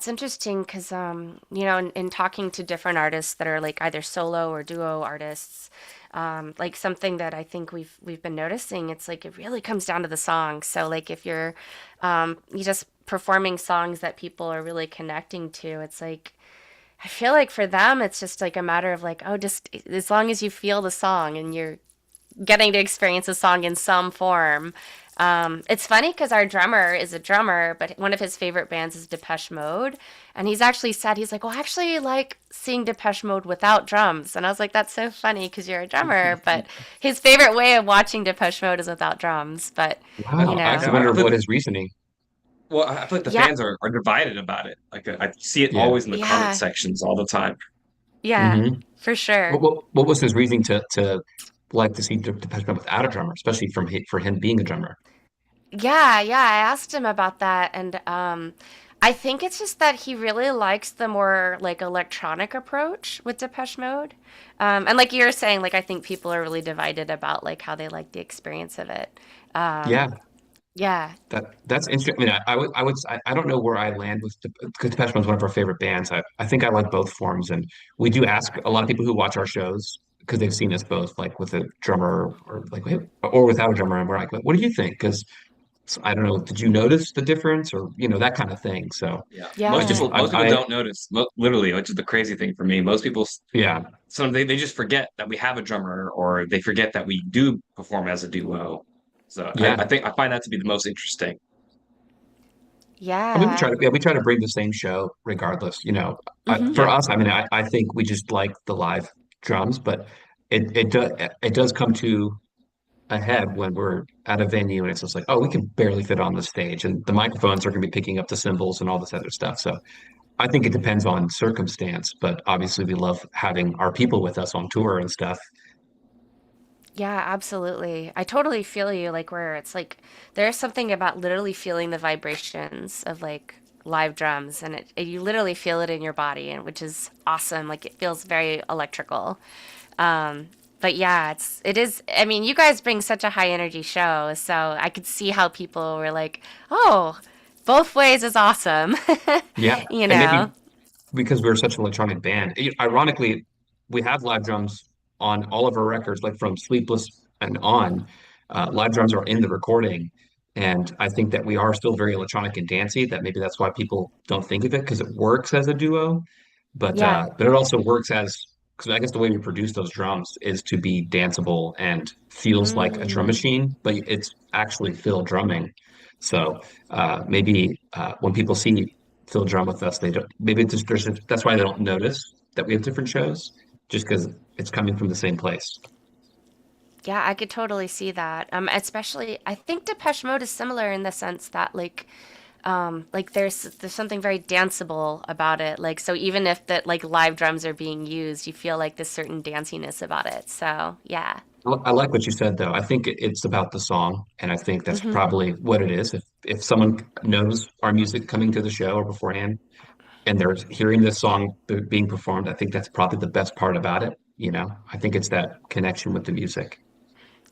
interesting because in talking to different artists that are like either solo or duo artists, like something that I think we've been noticing, it's like it really comes down to the song. So like if you just performing songs that people are really connecting to, it's like I feel like for them it's just like a matter of like, oh, just as long as you feel the song and you're getting to experience a song in some form, It's funny because our drummer is a drummer, but one of his favorite bands is Depeche Mode. And he's actually said, he's like, well, I actually like seeing Depeche Mode without drums. And I was like, that's so funny because you're a drummer. But his favorite way of watching Depeche Mode is without drums. But, you Wow. I know, actually Yeah, wonder what his reasoning. well, I feel like the yeah, fans are divided about it. Like I see it Yeah. always in the comment yeah, sections all the time. yeah, Hmm. for sure. What was his reasoning to like to see Depeche Mode without a drummer, especially for him being a drummer? Yeah, yeah, I asked him about that, and I think it's just that he really likes the more like electronic approach with Depeche Mode. And like you were saying, like I think people are really divided about like how they like the experience of it. Yeah, Um, yeah. that's interesting. I mean, I don't know where I land with because Depeche Mode is one of our favorite bands. I think I like both forms, and we do ask a lot of people who watch our shows because they've seen us both like with a drummer or like or without a drummer, and we're like, what do you think? Because I don't know, did you notice the difference or that kind of thing? So Yeah, I most Yeah. just people most people don't notice. Literally, which is the crazy thing for me. Most people, yeah, they just forget that we have a drummer, or they forget that we do perform as a duo. So I yeah. think I find that to be the most interesting. I mean, Yeah. we try to bring the same show regardless. Hmm. For Yeah, us, I mean, I think we just like the live drums, but it does come to a head when we're at a venue and it's just like, oh, we can barely fit on the stage, and the microphones are going to be picking up the cymbals and all this other stuff. So I think it depends on circumstance, but obviously we love having our people with us on tour and stuff. Yeah, absolutely. I totally feel you, like where it's like there's something about literally feeling the vibrations of like live drums and you literally feel it in your body and which is awesome. Like it feels very electrical. But yeah, it is I mean, you guys bring such a high energy show, so I could see how people were like, "Oh, both ways is awesome." Yeah, You and know. maybe because we're such an electronic band. Ironically, we have live drums on all of our records, like from Sleepless and on. Live drums are in the recording, and I think that we are still very electronic and dancey. That maybe that's why people don't think of it because it works as a duo, Yeah. but it also works as because I guess the way we produce those drums is to be danceable and feels like a drum Mm. machine, but it's actually Phil drumming. So maybe when people see Phil drum with us, they don't. Maybe it's just, that's why they don't notice that we have different shows, just because it's coming from the same place. Yeah, I could totally see that. Especially, I think Depeche Mode is similar in the sense that like there's something very danceable about it. Like, so even if that like live drums are being used, you feel like this certain danciness about it. So yeah. I like what you said, though. I think it's about the song, and I think that's Hmm. probably what it is. If someone knows our music coming to the show or beforehand, and they're hearing this song being performed, I think that's probably the best part about it. I think it's that connection with the music.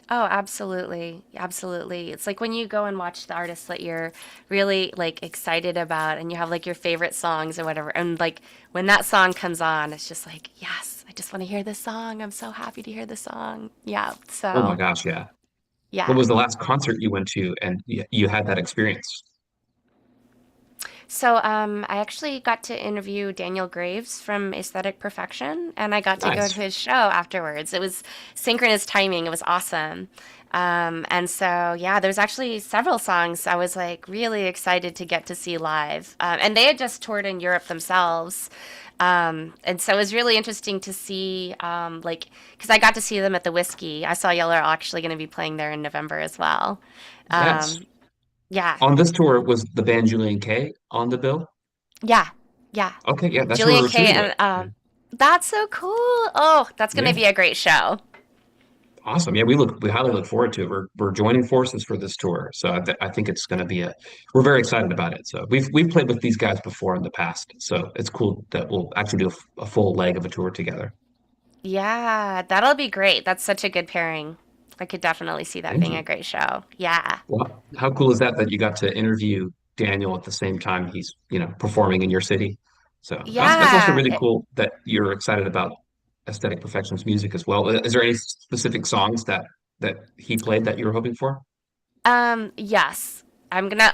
Oh, absolutely. Absolutely. It's like when you go and watch the artists that you're really like excited about and you have like your favorite songs or whatever. And like when that song comes on, it's just like, yes, I just want to hear this song. I'm so happy to hear this song. Yeah. Oh my So, gosh, yeah. What yeah. was the last concert you went to and you had that experience? So, I actually got to interview Daniel Graves from Aesthetic Perfection, and I got to go to Nice. his show afterwards. It was synchronous timing. It was awesome. And so, yeah, there's actually several songs I was like really excited to get to see live. And they had just toured in Europe themselves. And so it was really interesting to see, like, because I got to see them at the Whiskey. I saw y'all are actually going to be playing there in November as well. Yes. Um, yeah, On this tour, was the band Julian K on the bill? yeah, yeah. Okay, yeah, that's who we Julian were K. shooting with. and Yeah. that's so cool. Oh, that's gonna Yeah. be a great show. Awesome. Yeah, we highly look forward to it. We're joining forces for this tour. So I think it's going to be we're very excited about it. So we've played with these guys before in the past. So it's cool that we'll actually do a full leg of a tour together. Yeah, that'll be great. That's such a good pairing. I could definitely see that Thank being a you. great show. Yeah. Well, how cool is that you got to interview Daniel at the same time he's, performing in your city? So that's also Yeah. really cool that you're excited about Aesthetic Perfection's music as well. Is there any specific songs that he played that you were hoping for? Yes. I'm gonna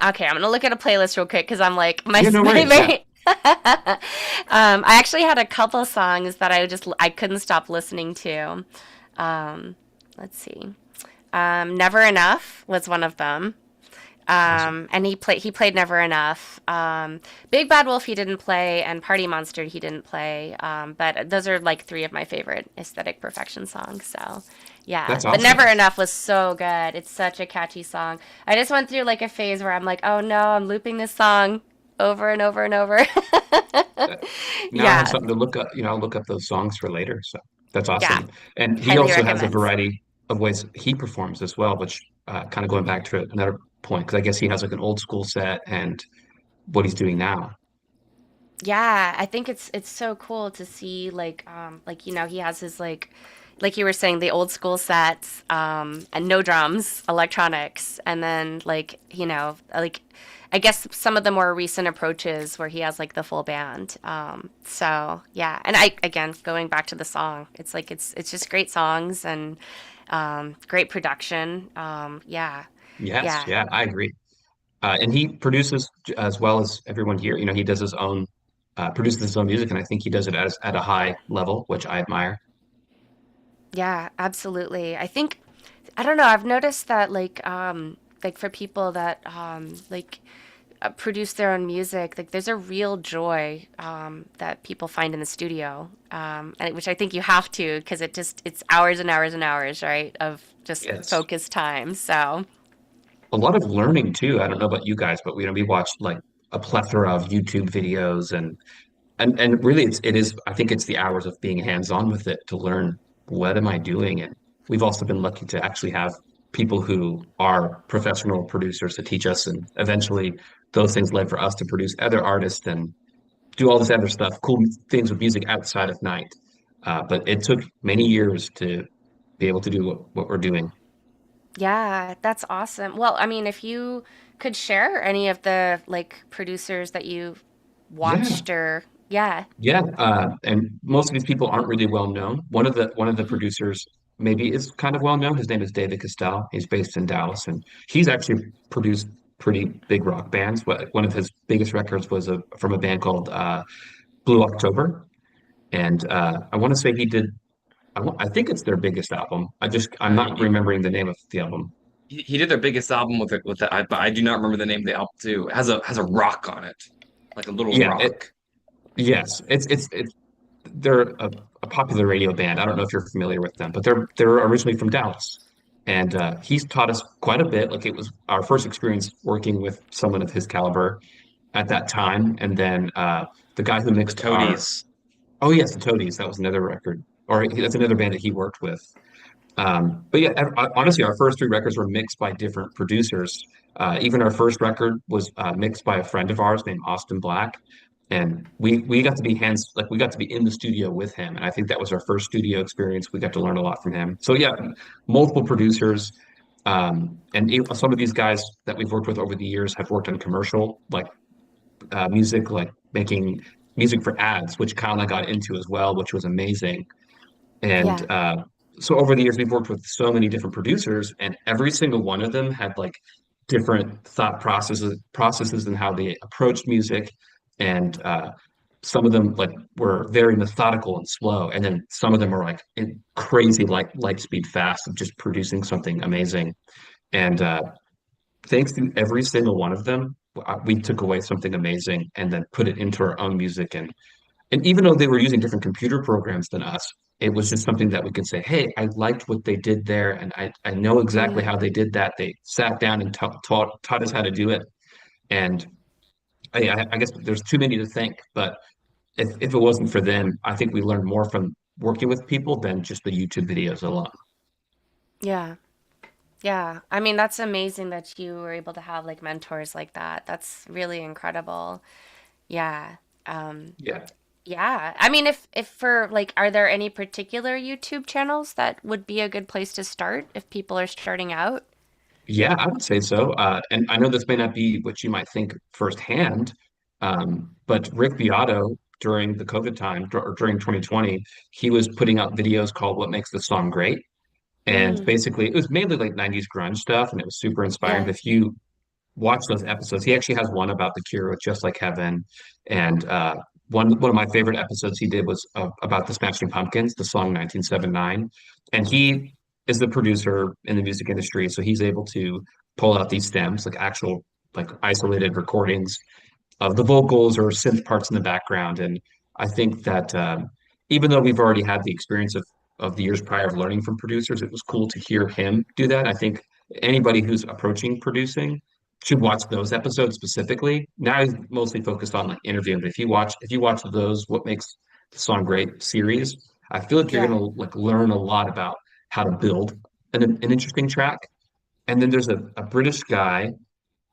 look at a playlist real quick because I'm like Yeah, no worries. Yeah. my I actually had a couple songs that I couldn't stop listening to. Um, let's see. Never Enough was one of them. Awesome. And he played Never Enough. Big Bad Wolf he didn't play, and Party Monster he didn't play. But those are like three of my favorite Aesthetic Perfection songs. So yeah, That's but Never awesome. Enough was so good. It's such a catchy song. I just went through like a phase where I'm like, oh no, I'm looping this song over and over and over. Uh, Now I have Yeah, something to look up, I'll look up those songs for later. So that's yeah, awesome. And he highly also has a recommend. variety of ways he performs as well, which kind of going back to another point, because I guess he has like an old school set and what he's doing now. Yeah, I think it's so cool to see like he has his like you were saying the old school sets and no drums, electronics, and then like I guess some of the more recent approaches where he has like the full band. So yeah, and I again going back to the song, it's like it's just great songs and great production. Yeah, Yes, yeah. yeah, I agree. And he produces as well as everyone here. He does his own, produces his own music, and I think he does it at a high level, which I admire. Yeah, absolutely. I think I don't know, I've noticed that like for people that produce their own music, like there's a real joy that people find in the studio. And which I think you have to because it's hours and hours and hours, right, of just Yes. focused time. So, A lot of learning too. I don't know about you guys, but we watched like a plethora of YouTube videos and really it is I think it's the hours of being hands-on with it to learn what am I doing. And we've also been lucky to actually have people who are professional producers to teach us, and eventually those things led for us to produce other artists and do all this other stuff, cool things with music outside of Night. But it took many years to be able to do what we're doing. yeah, that's awesome. Well, I mean, if you could share any of the like producers that you Yeah. watched or yeah. Yeah, and most of these people aren't really well known. One of the producers maybe is kind of well known. His name is David Castell. He's based in Dallas, and he's actually produced pretty big rock bands. But one of his biggest records was from a band called Blue October, and I want to say he did. I think it's their biggest album. I'm not He, remembering the name of the album. he did their biggest album with it, but I do not remember the name of the album too. It has a rock on it, like a little Yeah, rock. yes, it's they're a popular radio band. I don't know if you're familiar with them, but they're originally from Dallas, and he's taught us quite a bit. Like it was our first experience working with someone of his caliber at that time, and then the guy who The mixed our Toadies. oh yes, the Toadies. That was another record, or that's another band that he worked with. But yeah, honestly, our first three records were mixed by different producers. Even our first record was mixed by a friend of ours named Austin Black, and we got to be we got to be in the studio with him, and I think that was our first studio experience. We got to learn a lot from him. So yeah, multiple producers, some of these guys that we've worked with over the years have worked on commercial music, like making music for ads, which Kyle and I got into as well, which was amazing. Yeah. And so over the years, we've worked with so many different producers, and every single one of them had like different thought processes and how they approached music. And some of them like were very methodical and slow, and then some of them were like in crazy like light speed fast of just producing something amazing. And thanks to every single one of them, we took away something amazing and then put it into our own music. And even though they were using different computer programs than us, it was just something that we could say, hey, I liked what they did there, and I know exactly Mm, how they did that. They sat down and taught us how to do it. And I guess there's too many to thank, but if it wasn't for them, I think we learned more from working with people than just the YouTube videos alone. yeah. Yeah. I mean, that's amazing that you were able to have like mentors like that. That's really incredible. Yeah. Um, Yeah. yeah. I mean, if for like, are there any particular YouTube channels that would be a good place to start if people are starting out? Yeah, I would say so. And I know this may not be what you might think firsthand, but Rick Beato during the COVID time or during 2020, he was putting out videos called "What Makes the Song Great," and Mm, basically it was mainly like 90s grunge stuff, and it was super inspiring. yeah. But if you watch those episodes, he actually has one about The Cure with "Just Like Heaven," and one of my favorite episodes he did was about the Smashing Pumpkins, the song 1979, and he is the producer in the music industry, so he's able to pull out these stems, like actual like isolated recordings of the vocals or synth parts in the background. And I think that even though we've already had the experience of the years prior of learning from producers, it was cool to hear him do that. I think anybody who's approaching producing should watch those episodes specifically. Now he's mostly focused on like interviewing, but if you watch those What Makes the Song Great series, I feel like you're Yeah. gonna like learn a lot about how to build an interesting track. And then there's a British guy,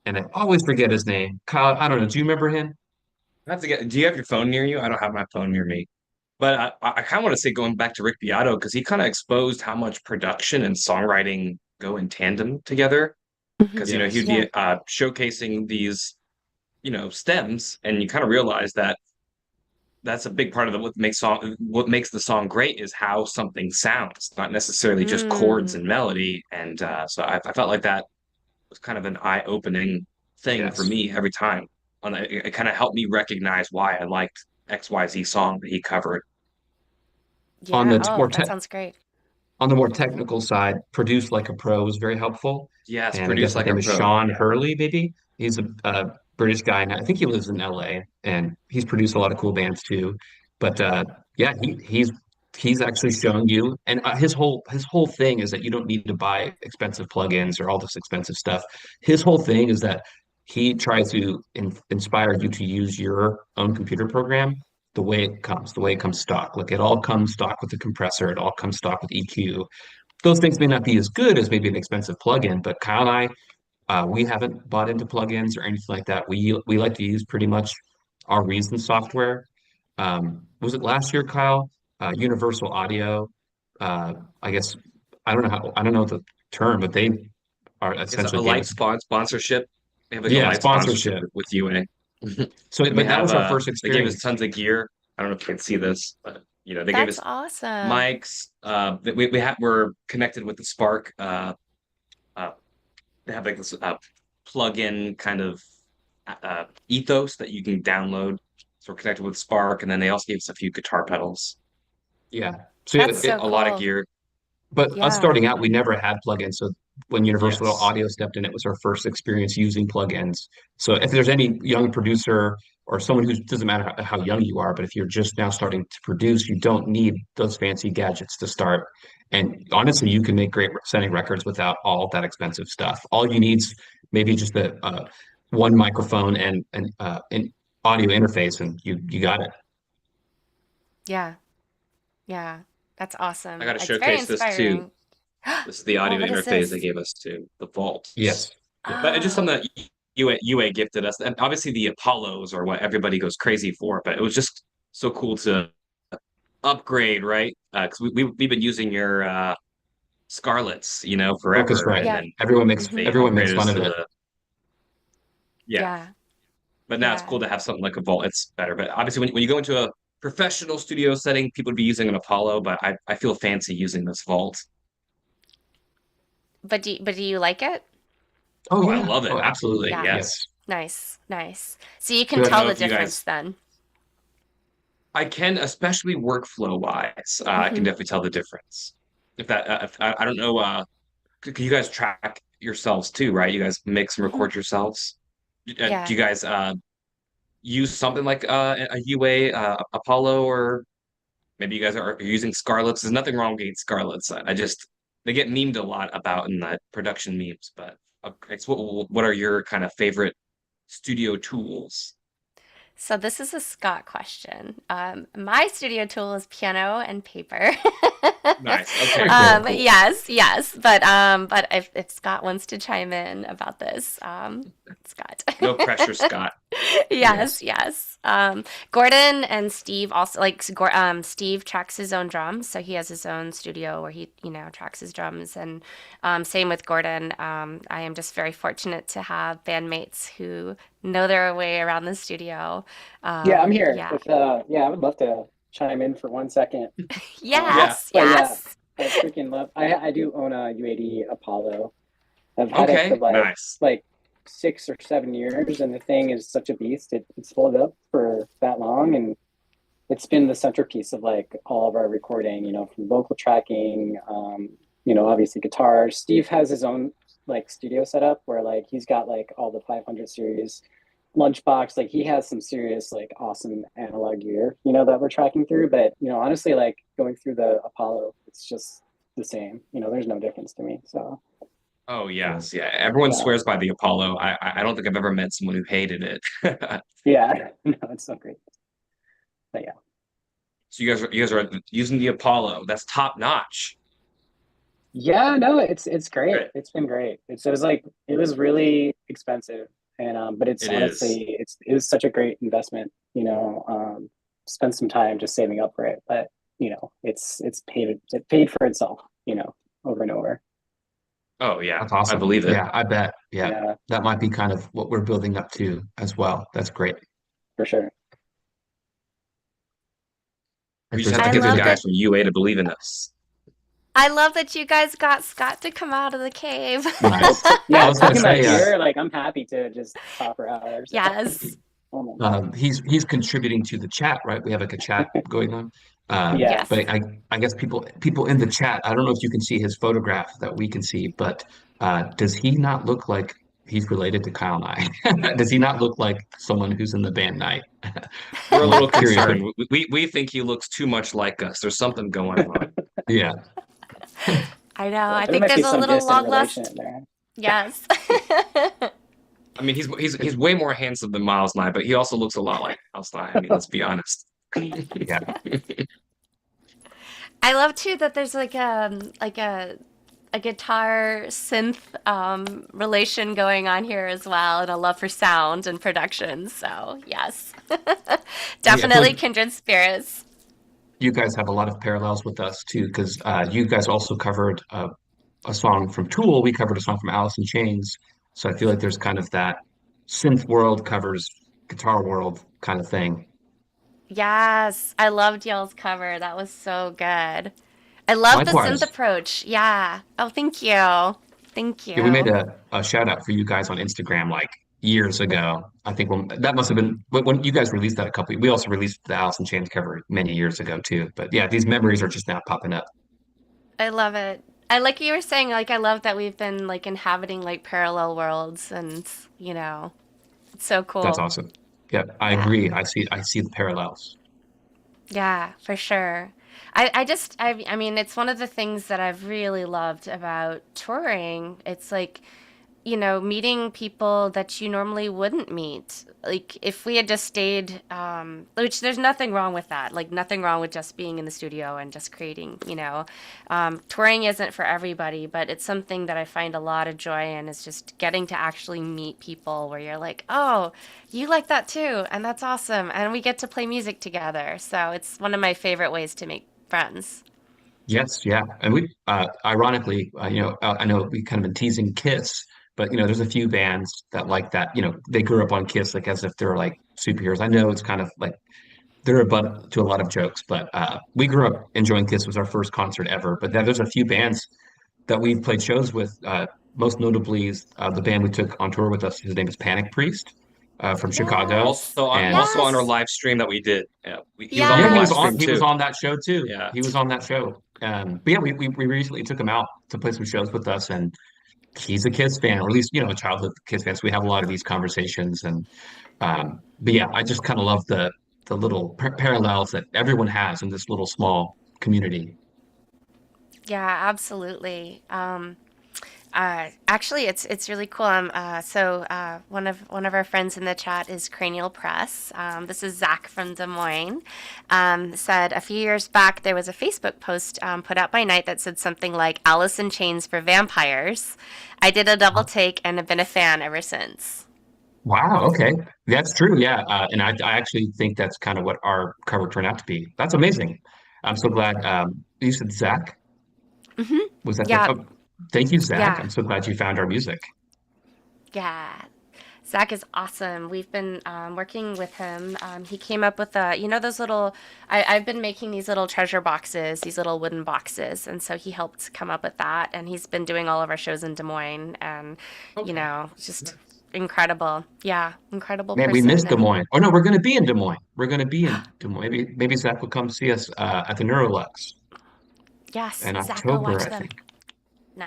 and I always forget his name. Kyle, I don't know. Do you remember him? I have to get. Do you have your phone near you? I don't have my phone near me. But I kind of want to say going back to Rick Beato because he kind of exposed how much production and songwriting go in tandem together. Mhm. Because Yes. he'd Yeah. be showcasing these stems, and you kind of realize that that's a big part of what makes the song great is how something sounds, not necessarily just chords Mm. and melody. And so I felt like that was kind of an eye-opening thing for Yes. me every time. And it kind of helped me recognize why I liked XYZ song that he covered. On Yeah. the Oh, more that sounds great. technical side, Produce Like a Pro was very helpful. Yes, And I produced guess his like a name is pro. Sean Yeah. Hurley, maybe. He's a British guy, and I think he lives in LA, and he's produced a lot of cool bands too. But yeah, he's actually showing you, and his whole thing is that you don't need to buy expensive plugins or all this expensive stuff. His whole thing is that he tries to inspire you to use your own computer program the way it comes stock. Like it all comes stock with the compressor, it all comes stock with EQ. Those things may not be as good as maybe an expensive plugin, but Kyle and we haven't bought into plugins or anything like that. We like to use pretty much our Reason software. Was it last year, Kyle? Universal Audio. Uh, I guess I don't know the term, but they are It's a essentially gave light us sponsorship. They have like a yeah light sponsorship sponsorship. with UA. So, And we but that have was our first they gave us experience. tons of gear. I don't know if you can see this, but they gave That's us awesome. mics. We're connected with the Spark. Uh, they have like this plug-in kind of ethos that you can download. So we're connected with Spark, and then they also gave us a few guitar pedals, Yeah. So That's so a lot of cool. gear. but us Yeah. starting out, we never had plugins. So when Universal Yes. Audio stepped in, it was our first experience using plugins. So if there's any young producer or someone who doesn't matter how young you are, but if you're just now starting to produce, you don't need those fancy gadgets to start. And honestly, you can make great sounding records without all that expensive stuff. All you need's maybe just a one microphone and an audio interface, and you got it. Yeah. Yeah. That's I awesome. got to It's very showcase this too. inspiring. This is the Oh, audio what is interface they this? gave us to the vaults. Yes. Yeah. But it's just something Oh, that UA gifted us. And obviously the Apollos are what everybody goes crazy for, but it was just so cool to upgrade, right? Because we've been using your Scarlets, forever, Focusrite. and yeah. then Hmm. they Everyone makes upgraded fun us of to it. the yeah. Yeah. But now it's Yeah. cool to have something like a Vault. It's better. But obviously, when you go into a professional studio setting, people would be using an Apollo, but I feel fancy using this Vault. But do you like it? Oh Oh, I yeah. love Oh, it. absolutely. Yeah. Yes. Yes. Nice. Nice. So you can So I don't tell know the if you difference guys then. I can, especially workflow wise. I can Hmm. definitely tell the difference. If I don't know, you guys track yourselves too, right? You guys mix and Hmm. record yourselves. Do Yeah. you guys use something like a UA, Apollo, or maybe you guys are using Scarlets? There's nothing wrong with Scarlets. I just they get memed a lot about in the production memes, but it's what are your kind of favorite studio tools? So this is a Scott question. My studio tool is piano and paper. Nice. Okay, Very cool. cool, cool. Yes, yes, but if Scott wants to chime in about this, Scott. No pressure, Scott. Yes, Yes. yes. Gordon and Steve also Steve tracks his own drums, so he has his own studio where he tracks his drums, and same with Gordon. I am just very fortunate to have bandmates who know their way around the studio. Yeah, I'm here. Yeah. If yeah, I would love to chime in for 1 second. Yeah. Yes, But yeah, yes. I freaking love. I do own a U80 Apollo. I've had it for Okay. Nice. like 6 or 7 years, and the thing is such a beast. It's held up for that long, and it's been the centerpiece of like all of our recording. From vocal tracking, obviously guitars. Steve has his own like studio setup where like he's got like all the 500 series lunchbox. Like he has some serious like awesome analog gear, that we're tracking through. But honestly, like going through the Apollo, it's just the same. There's no difference to me. So Oh yes, yeah. Everyone yeah, swears by the Apollo. I don't think I've ever met someone who hated it. yeah, no, it's so great. But yeah. So you guys are using the Apollo. That's top notch. Yeah, no, it's great. Right. It's been great. It was really expensive, and but it's It is. honestly it was such a great investment. Spend some time just saving up for it, but it paid for itself. Over and over. Oh yeah, That's I awesome. believe it. Yeah, I bet. Yeah, Yeah, that might be kind of what we're building up to as well. That's great. for sure. We If just there's have to I get the anything love that guys that. from UA to believe in us. I love that you guys got Scott to come out of the cave. nice. I Yeah, was gonna talking about say, gear, like I'm happy to just talk for hours. Yes. Oh my God. he's contributing to the chat, right? We have like a chat going on. Yeah. Yes. But I guess people in the chat, I don't know if you can see his photograph that we can see, but does he not look like he's related to Kyle and I? Does he not look like someone who's in the band Night? We're a I'm little curious what, concerned. We think he looks too much like us. There's something going on. yeah. I know. I There think might be there's a some little distant long relation lost. in there. Yes. I mean, he's way more handsome than Miles and I, but he also looks a lot like Miles and I. I mean, let's be honest. Yeah. I love too that there's like a guitar synth relation going on here as well, and a love for sound and production. So yes, I feel definitely like kindred spirits. you guys have a lot of parallels with us too, because you guys also covered a song from Tool. We covered a song from Alice in Chains. So I feel like there's kind of that synth world covers guitar world kind of thing. Yes, I loved y'all's cover. That was so good. I love the synth Likewise, approach. Yeah. Oh, thank you. Thank yeah, we made you. a shout out for you guys on Instagram like years ago. I think that must have been when you guys released that a couple. We also released the Alice in Chains cover many years ago too. But yeah, these memories are just now popping up. I love it. I like you were saying, like, I love that we've been like inhabiting like parallel worlds and, it's so That's cool. awesome. Yeah, I Yeah. agree. I see the parallels. Yeah, for sure. I mean, it's one of the things that I've really loved about touring. It's like, meeting people that you normally wouldn't meet. Like, if we had just stayed, which there's nothing wrong with that. Like, nothing wrong with just being in the studio and just creating. Touring isn't for everybody, but it's something that I find a lot of joy in is just getting to actually meet people where you're like, oh, you like that too, and that's awesome. And we get to play music together. So it's one of my favorite ways to make friends. Yes, yeah, and we ironically, I know we kind of been teasing Kiss, but there's a few bands that like that. They grew up on Kiss like as if they're like superheroes. I know it's kind of like they're a butt to a lot of jokes, but we grew up enjoying Kiss. Was our first concert ever. But then there's a few bands that we've played shows with. Most notably, is the band we took on tour with us. His name is Panic Priest from Chicago, Yes. and Also on our Yes. live stream that we did. Yeah, he was on yeah, our he live was Yes. on. stream He was too. on that show too. Yeah. He was on that show. But yeah, we recently took him out to play some shows with us, and he's a Kiss fan, or at least a childhood Kiss fan. So we have a lot of these conversations, and but yeah, I just kind of love the little parallels that everyone has in this little small community. Yeah, absolutely. Actually, it's really cool. One of our friends in the chat is Cranial Press. This is Zach from Des Moines. Said a few years back there was a Facebook post put out by Night that said something like "Alice in Chains for vampires." I did a double take and have been a fan ever since. Wow, okay, that's true. Yeah, and I actually think that's kind of what our cover turned out to be. That's amazing. I'm so glad. You said Zach. Was that the? Yeah, Oh, thank you, Zach. yeah, I'm so glad you found our music. yeah. Zach is awesome. We've been working with him. He came up with those little. I've been making these little treasure boxes, these little wooden boxes, and so he helped come up with that. And he's been doing all of our shows in Des Moines, and Okay. just Nice. incredible. Yeah, incredible Man, we person. missed Des And Moines. Oh no, we're going to be in Des Moines. We're going to be in Des Moines. Maybe Zach will come see us at the Neurolux yes, in Zach, go October, watch I them. think.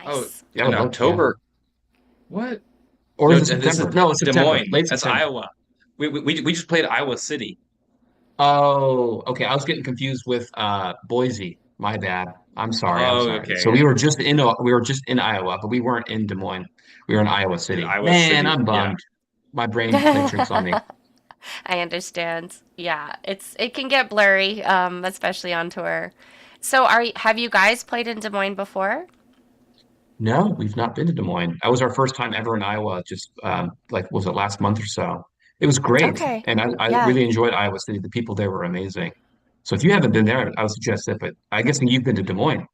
Oh, Nice. Yeah, I in would love. Yeah, October. What? Or No, is it this is September? No, it's Des September, Moines. late That's September. Iowa. We just played Iowa City. Oh, okay. I was getting confused with Boise. My bad. I'm sorry. I'm Oh, sorry. okay, So yeah. we were just in Iowa, but we weren't in Des Moines. We were in Iowa In City. Iowa Man, City. I'm Yeah. bummed. My brain played tricks on me. I understand. Yeah, it can get blurry, especially on tour. So have you guys played in Des Moines before? No, we've not been to Des Moines. That was our first time ever in Iowa, just like was it last month or so? It was great. Okay. And I Yeah. really enjoyed Iowa City. The people there were amazing. So if you haven't been there, I would suggest it, but I guess you've been to Des Moines.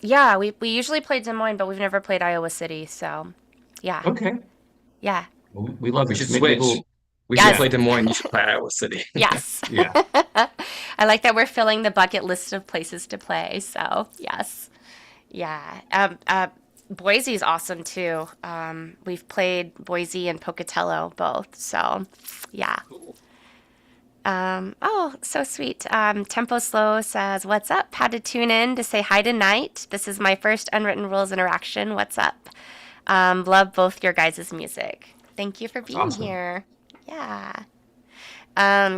Yeah, we usually play Des Moines, but we've never played Iowa City, so yeah. Okay. Yeah. Well, we love We it. should Maybe switch. we'll, We should Yes. play yeah, Des Moines. You should play Iowa City. Yes. yeah. I like that we're filling the bucket list of places to play, so yes. Yeah. Boise's awesome too. We've played Boise and Pocatello both, so yeah. Cool. Oh, so sweet. Tempo Slow says, "What's up? Had to tune in to say hi tonight. This is my first Unwritten Rules interaction. What's up? Love both your guys' music. Thank you for That's being awesome. here. Yeah."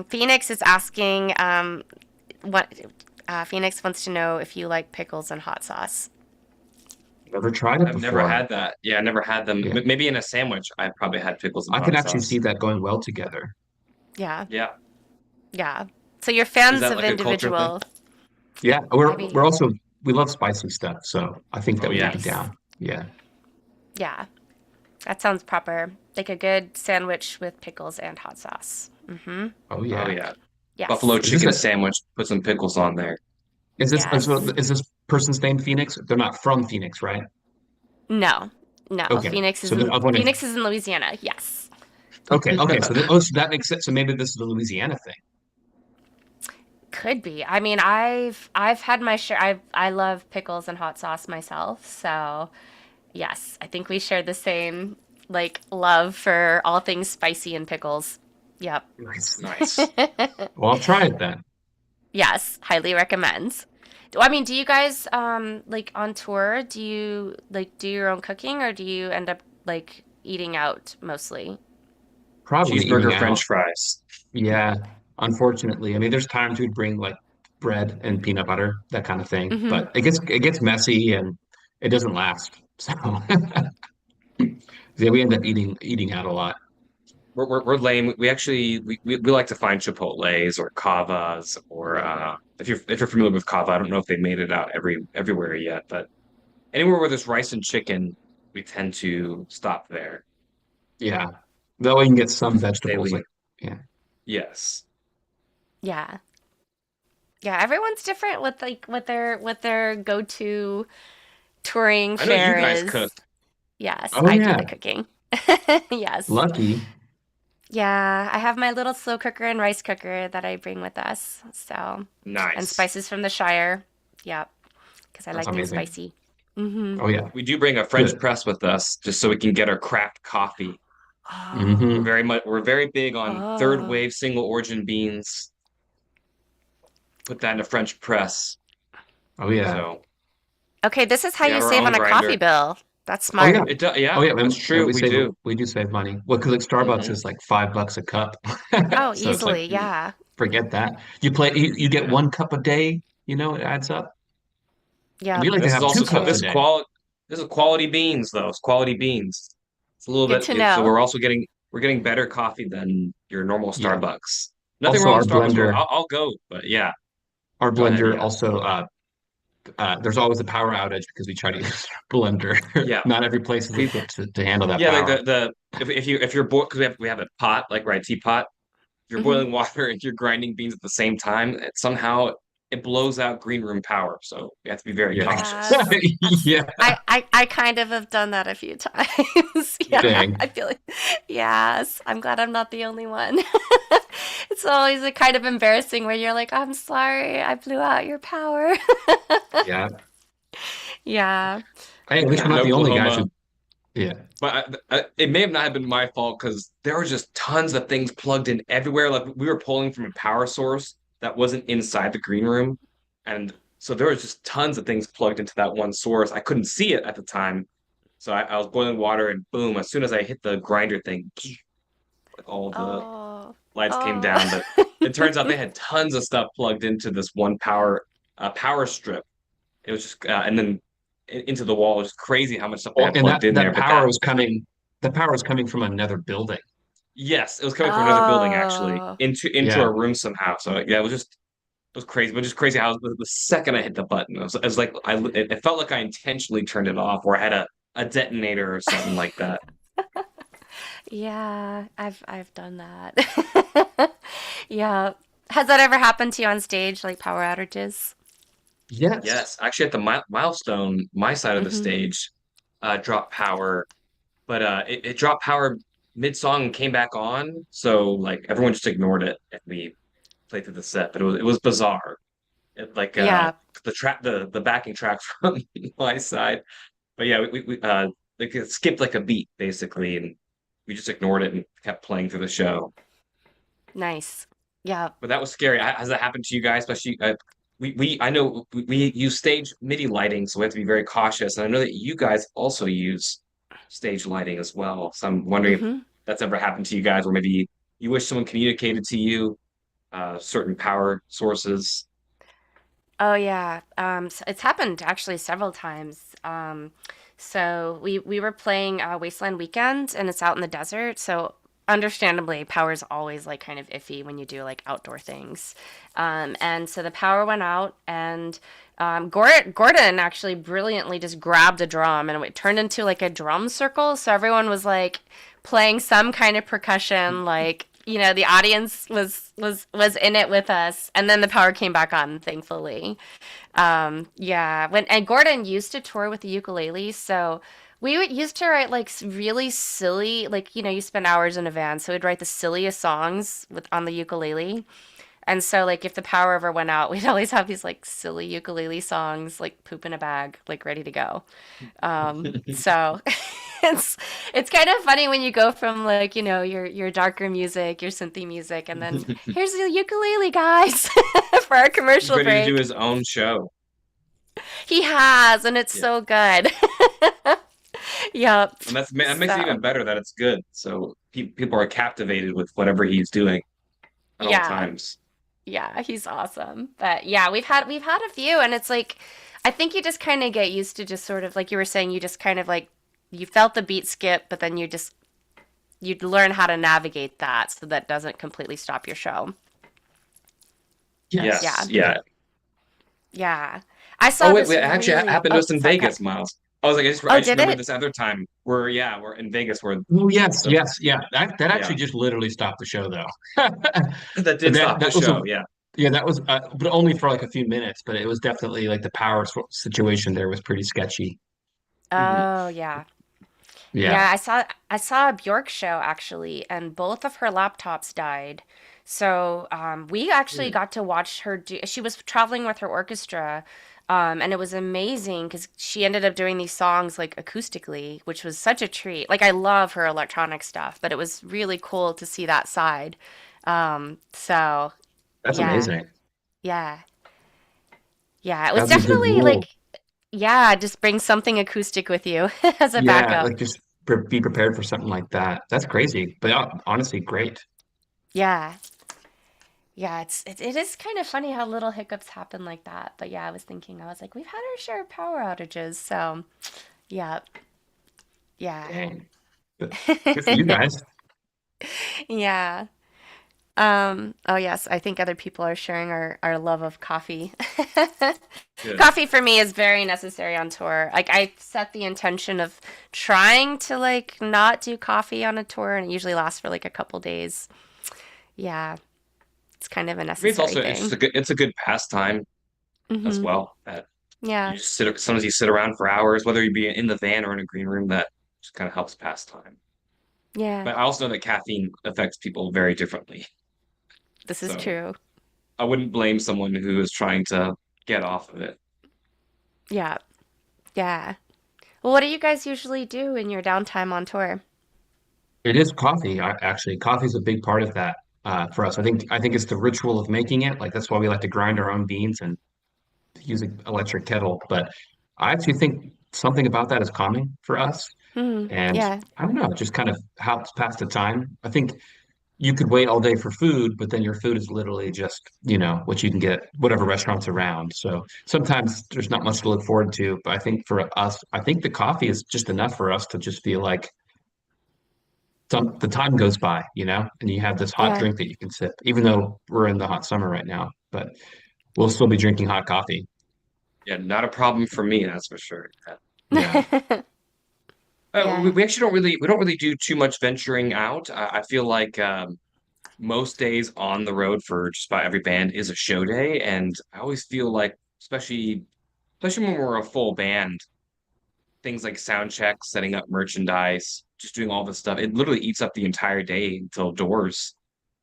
Phoenix is asking, what Phoenix wants to know if you like pickles and hot sauce. Never tried it I've never before. had that. Yeah, I never had them. Yeah. Maybe in a sandwich, I've probably had pickles and I can hot actually see sauce. that going well together. Yeah, Yeah. yeah. So you're Is fans that of like a culture thing? individual. Yeah, I we're mean, also we love spicy stuff, so I think Oh, that we would yeah. be nice. down. Yeah. Yeah, that sounds proper. Like a good sandwich with pickles and hot sauce. Mm-hmm. Oh Oh, yeah. yeah. Buffalo Yes. Is this chicken a sandwich. Put some pickles on there. Yes. is this person's name Phoenix? They're not from Phoenix, right? No. No. Okay. So I was wondering. Phoenix is in Louisiana. Yes. Okay. So that makes sense. So maybe this is a Louisiana thing. Could be. I mean, I've had my share. I love pickles and hot sauce myself. So yes, I think we share the same like love for all things spicy and pickles. Yep. Nice. Nice. Well, I'll try it then. Yes, highly recommends. I mean, do you guys like on tour, do you like do your own cooking or do you end up like eating out mostly? Probably eating Cheeseburger, out. French fries. Yeah. Unfortunately, I mean, there's times we'd bring like bread and peanut butter, that kind of thing, Mm-hmm. but it gets messy and it doesn't last. So yeah, we end up eating out a lot. We're lame. We actually we like to find Chipotle's or Cavas or if you're familiar with Cava, I don't know if they made it out everywhere yet, but anywhere where there's rice and chicken, we tend to stop there. Yeah. That way you can get some Stay vegetables lean. like yeah. Yes. Yeah. Yeah, everyone's different with like what their go-to touring I know you fare guys cook. is. Yes, Oh I do the yeah. cooking. Yes. Lucky. Yeah, I have my little slow cooker and rice cooker that I bring with us. So, and Nice. spices from the Shire. Yep, because I That's like things amazing. spicy. Mm-hmm. Oh yeah. We do bring a French Good. press with us just so we can get our craft coffee. Oh, Hmm. We're very big on third oh. wave single origin beans. Put that in a French press. Oh yeah. So Okay, this is how we you have our save own on a coffee grinder. bill. That's Oh yeah. smart. It does, Oh yeah, yeah. that's And true. We do. we do save money. Well, because like Starbucks Hmm is like $5 a cup. Oh, So it's like easily, yeah. forget that. You get Yeah. 1 cup a day, it adds up. And we Yep, like to This is have two me also cups too. a day. this is quality beans though. It's quality beans. It's a little Good bit to so know. we're also we're getting better coffee than your normal Yeah. Starbucks. Nothing Also wrong with Starbucks. I'll go, but yeah, our go ahead. blender Yeah. also there's always a power outage because we try to use our blender. Yeah. Not every place is We equipped to handle that yeah, like power. the if you're boiled because we have a pot, like right, teapot. If you're Hmm. boiling water and you're grinding beans at the same time, somehow it blows out green room power. So we have to be very Yeah. Yes. cautious. Yeah. I kind of have done that a few times. Yeah, Dang. I feel like, yes, I'm glad I'm not the only one. It's always a kind of embarrassing where you're like, I'm sorry, I blew out your power. Yeah. Yeah. Hey, at least Yeah, we're in not the only guys Oklahoma, who yeah. but it may have not have been my fault because there were just tons of things plugged in everywhere. Like we were pulling from a power source that wasn't inside the green room, and so there was just tons of things plugged into that one source. I couldn't see it at the time, So I was boiling water and boom, as soon as I hit the grinder thing, like all the Oh, lights came down. oh. But it turns out they had tons of stuff plugged into this one power strip. It was just and then into the wall. It was crazy how much stuff they Well, had and plugged that in there. that But power was coming. The power was coming from another building. yes, it was coming from another building actually Oh, into Yeah. our room somehow. So yeah, it was crazy, but just crazy how the second I hit the button, it was like it felt like I intentionally turned it off or had a detonator or something like that. yeah, I've done that. Yeah. Has that ever happened to you on stage, like power outages? Yes. Yes, actually at the milestone, my side of the Hmm. stage dropped power, but it dropped power mid-song and came back on. So like everyone just ignored it and we played through the set, but it was bizarre. Like Yeah. the backing track from my side. But yeah, we like it skipped like a beat basically, and we just ignored it and kept playing through the show. Nice. Yeah. But that was scary. Has that happened to you guys? Especially, we I know we use stage MIDI lighting, so we have to be very cautious. And I know that you guys also use stage lighting as well. So I'm wondering if Hmm. that's ever happened to you guys, or maybe you wish someone communicated to you certain power sources. Oh yeah. It's happened actually several times. So we were playing Wasteland Weekend, and it's out in the desert. So understandably, power is always like kind of iffy when you do like outdoor things. And so the power went out, and Gordon actually brilliantly just grabbed a drum, and it turned into like a drum circle. So everyone was like playing some kind of percussion, like the audience was in it with us, and then the power came back on, thankfully. Yeah, when and Gordon used to tour with the ukulele, so used to write like really silly, like you spend hours in a van, so we'd write the silliest songs on the ukulele. And so like if the power ever went out, we'd always have these like silly ukulele songs, like poop in a bag, like ready to go. So it's it's kind of funny when you go from like, your darker music, your synthy music, and then here's the ukulele guys for our He's commercial ready to do break. his own show. He has, and it's Yeah, so good. Yep. and that makes it So, even better that it's good. So people are captivated with whatever he's doing at all yeah. times. Yeah, he's awesome. But yeah, we've had a few, and it's like I think you just kind of get used to just sort of like you were saying, you just kind of like you felt the beat skip, but then you'd learn how to navigate that so that doesn't completely stop your show. Yes. Yeah. Yes, yeah. Yeah. I Oh saw wait, this wait, it actually really happened to Oh, us in sorry, go ahead. Vegas, Miles. I was like, Oh, I just did remembered it? this other time where yeah, we're in Vegas where Oh, yes, the yes, yeah. That yeah actually just literally stopped the show, though. that But did that stop the that was a show. Yeah. yeah, that was but only for like a few minutes. But it was definitely like the situation there was pretty sketchy. Hmm. Oh, yeah. Yeah. Yeah, I saw a Bjork show actually, and both of her laptops died. So we actually Hmm. got to watch her do. She was traveling with her orchestra, and it was amazing because she ended up doing these songs like acoustically, which was such a treat. Like I love her electronic stuff, but it was really cool to see that side. So That's yeah, amazing. yeah, yeah. It was That's a good definitely rule. like yeah, just bring something acoustic with you as a Yeah, backup. like just be prepared for something like that. That's crazy, but honestly, great. Yeah. Yeah, it is kind of funny how little hiccups happen like that. But yeah, I was like, we've had our share of power outages. So yeah, yeah. Dang. But good for you guys. Yeah. Oh yes, I think other people are sharing our love of coffee. Good. Coffee for me is very necessary on tour. Like I set the intention of trying to like not do coffee on a tour, and it usually lasts for like a couple days. Yeah, it's kind of a For me, necessary it's just thing. a good pastime as Hmm. well. That you Yeah. just sometimes you sit around for hours, whether you be in the van or in a green room, that just kind of helps pass time. Yeah. But I also know that caffeine affects people very differently. This is So true. I wouldn't blame someone who is trying to get off of it. Yeah. Yeah. Well, what do you guys usually do in your downtime on tour? It is coffee. Actually, coffee is a big part of that for us. I think it's the ritual of making it. Like that's why we like to grind our own beans and use an electric kettle. But I actually think something about that is calming for us. And Yeah. I don't know, it just kind of helps pass the time. I think you could wait all day for food, but then your food is literally just, what you can get, whatever restaurants around. So sometimes there's not much to look forward to. But I think for us, I think the coffee is just enough for us to just feel like the time goes by, and you have this hot Yeah. drink that you can sip, even though we're in the hot summer right now. But we'll still be drinking hot coffee. Yeah, not a problem for me, that's for sure. Yeah. Yeah. We actually don't really do too much venturing out. I feel like most days on the road for just about every band is a show day, and I always feel like, especially when we're a full band, things like sound checks, setting up merchandise, just doing all this stuff, it literally eats up the entire day until doors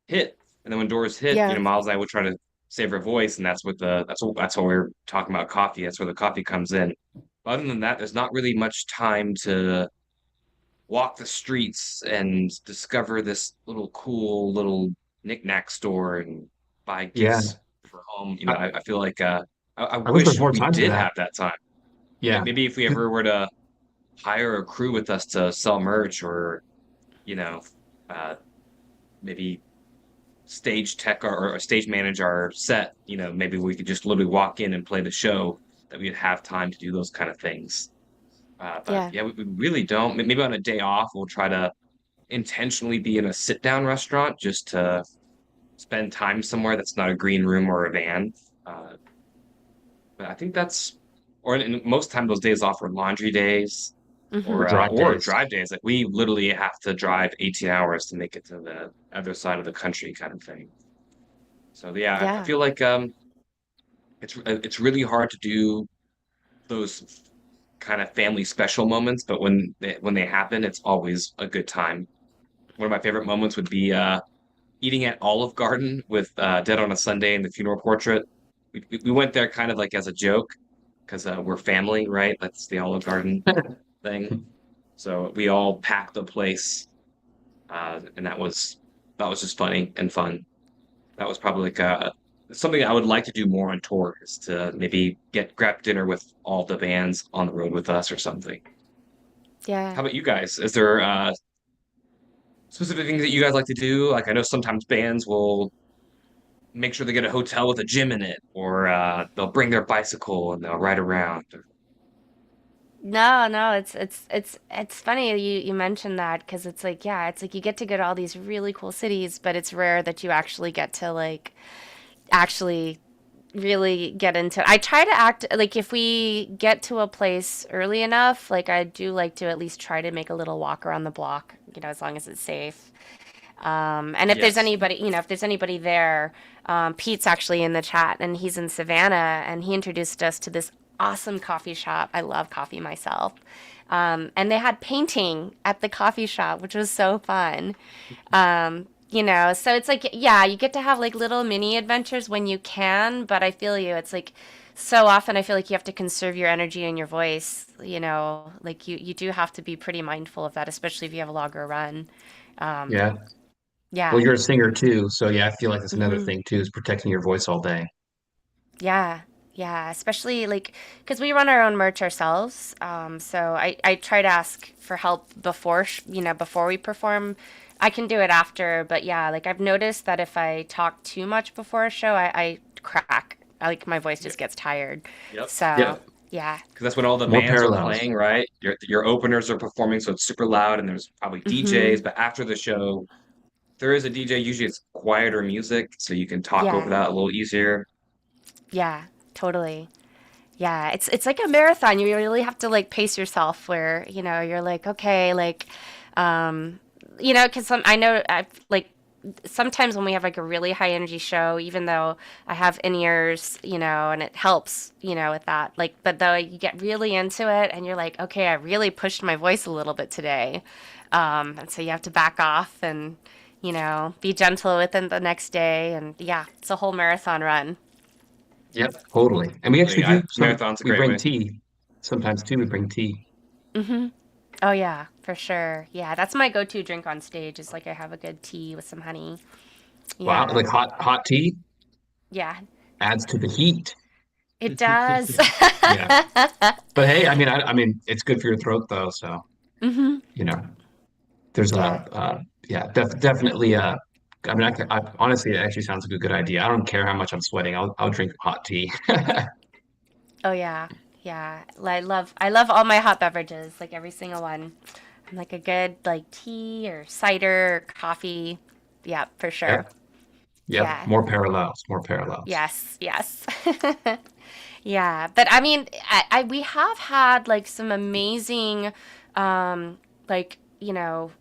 hit. And then when doors hit, Yeah. Miles and I would try to save our voice, and that's what we are talking about coffee. That's where the coffee comes in. But other than that, there's not really much time to walk the streets and discover this little cool little knickknack store and buy Yeah. gifts for home. I, I feel like I I wish there was wish more we time to did that. have that time. Yeah. Maybe if we ever were to hire a crew with us to sell merch or, you know, uh, maybe stage tech or stage manage our set, maybe we could just literally walk in and play the show, that we'd have time to do those kind of things. But Yeah. yeah, we really don't. Maybe on a day off, we'll try to intentionally be in a sit down restaurant just to spend time somewhere that's not a green room or a van. Uh, but I think or in most time those days off are laundry days Or drive or days. drive days. Like we literally have to drive 18 hours to make it to the other side of the country, kind of thing. So yeah, I Yeah. feel like it's really hard to do those kind of family special moments, but when they happen, it's always a good time. One of my favorite moments would be eating at Olive Garden with Dead on a Sunday and the funeral portrait. We went there kind of like as a joke because we're family, right? That's the Olive Garden thing. So we all packed the place, and that was just funny and fun. That was probably like something I would like to do more on tour is to maybe grab dinner with all the bands on the road with us or something. Yeah. How about you guys? Is there specific things that you guys like to do? Like I know sometimes bands will make sure they get a hotel with a gym in it, or they'll bring their bicycle and they'll ride around. No, no, it's funny you mentioned that because it's like, yeah, it's like you get to go to all these really cool cities, but it's rare that you actually get to like actually really get into it. I try to act like if we get to a place early enough, like I do like to at least try to make a little walk around the block, as long as it's safe. And if there's Yes. anybody, if there's anybody there, Pete's actually in the chat and he's in Savannah and he introduced us to this awesome coffee shop. I love coffee myself. And they had painting at the coffee shop, which was so fun. So it's like, yeah, you get to have like little mini adventures when you can, but I feel you. It's like so often I feel like you have to conserve your energy and your voice, like you do have to be pretty mindful of that, especially if you have a longer run. Um, Yeah. Well, yeah. you're a singer too, so yeah, I feel like that's another hmm thing too, is protecting your voice all day. Yeah. Yeah. Especially like, because we run our own merch ourselves. So I try to ask for help before, before we perform. I can do it after, but yeah, like I've noticed that if I talk too much before a show, I crack. Like my voice just gets tired. Yep. So Yep. yeah. Because that's when all the More bands are parallels. playing, right? Your openers are performing, so it's super loud, and there's probably hmm DJs. But after the show, there is a DJ. Usually, it's quieter music, so you can talk over Yeah. that a little easier. Yeah. Totally. Yeah, it's like a marathon. You really have to like pace yourself where, you're like, okay, like, because I know I like sometimes when we have like a really high energy show, even though I have in-ears, and it helps, with that. Like, but though you get really into it and you're like, okay, I really pushed my voice a little bit today. And so you have to back off and, be gentle with it the next day. And yeah, it's a whole marathon run. Yep, totally. And we actually do Marathon's a we great bring way. tea. Sometimes too, we bring tea. hmm Oh yeah, for sure. Yeah, that's my go-to drink on stage is like I have a good tea with some honey. Wow, Yeah. like hot tea Yeah, adds to the heat. it does. Yeah. But hey, I mean, it's good for your throat though. So Hmm. you know, there's Yeah. yeah, definitely I mean, honestly, it actually sounds like a good idea. I don't care how much I'm sweating. I'll drink hot tea. Oh yeah. Yeah. I love all my hot beverages, like every single one. I'm like a good like tea or cider or coffee. Yeah, for sure. Yep, yep. Yeah. More parallels, more parallels. Yes, yes. Yeah, but I mean, we have had like some amazing, like,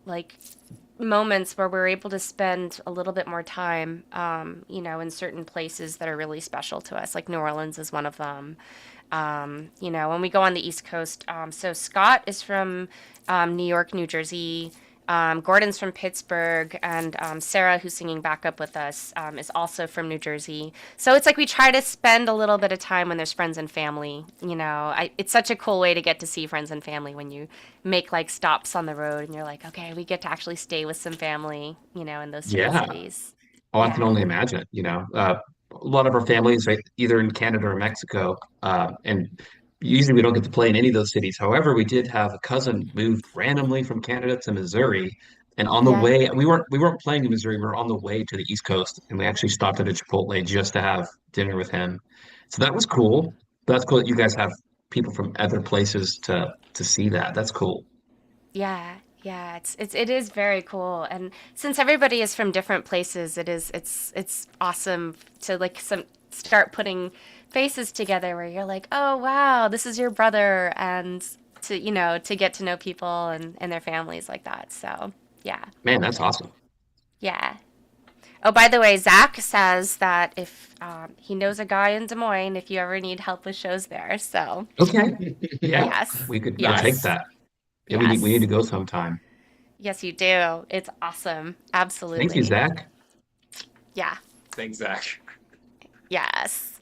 like moments where we're able to spend a little bit more time, in certain places that are really special to us. Like New Orleans is one of them. When we go on the East Coast, so Scott is from New York, New Jersey. Gordon's from Pittsburgh, and Sarah, who's singing backup with us, is also from New Jersey. So it's like we try to spend a little bit of time when there's friends and family. It's such a cool way to get to see friends and family when you make like stops on the road and you're like, okay, we get to actually stay with some family, in those certain Yeah. cities. Oh, I can Yeah. only imagine, a lot of our families are either in Canada or Mexico, and usually we don't get to play in any of those cities. However, we did have a cousin moved randomly from Canada to Missouri, and on the Yeah. way, we weren't playing in Missouri. We were on the way to the East Coast, and we actually stopped at a Chipotle just to have dinner with him. So that was cool. That's cool that you guys have people from other places to see that. That's cool. Yeah, yeah, it is very cool. And since everybody is from different places, it's awesome to like some start putting faces together where you're like, "Oh, wow, this is your brother," and to get to know people and their families like that. So, yeah. Man, that's awesome. Yeah. Oh, by the way, Zach says that if he knows a guy in Des Moines, if you ever need help with shows there. So, Okay. Yeah, yes. we'll take Yes. that. Yeah, we need to Yes. go sometime. Yes, you do. It's awesome. Thank you, Absolutely. Zach. Yeah. Thanks, Zach. Yes.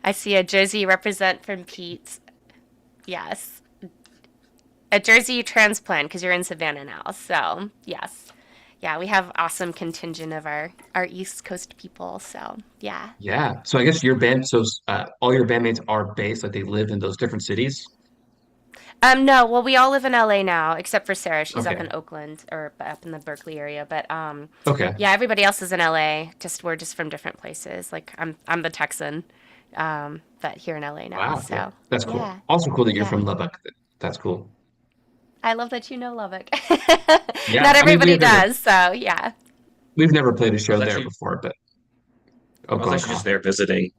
I see a Jersey represent from Pete. Yes. A Jersey transplant because you're in Savannah now. So, yes. Yeah, we have awesome contingent of our East Coast people. So, yeah. Yeah. So I guess all your bandmates are based, like they live in those different cities. No, well, we all live in LA now, except for Sarah. She's up Okay. in Oakland or up in the Berkeley area. But Okay. yeah, everybody else is in LA. We're just from different places. Like I'm the Texan, but here in LA now. Wow. Yeah. So That's cool. yeah, Also cool that you're yeah. from Lubbock. That's cool. I love that you know Lubbock. Yeah. Not I mean, everybody does, so yeah. we've never played a I was show there actually before, but oh, I was go on, actually just Kyle. there visiting.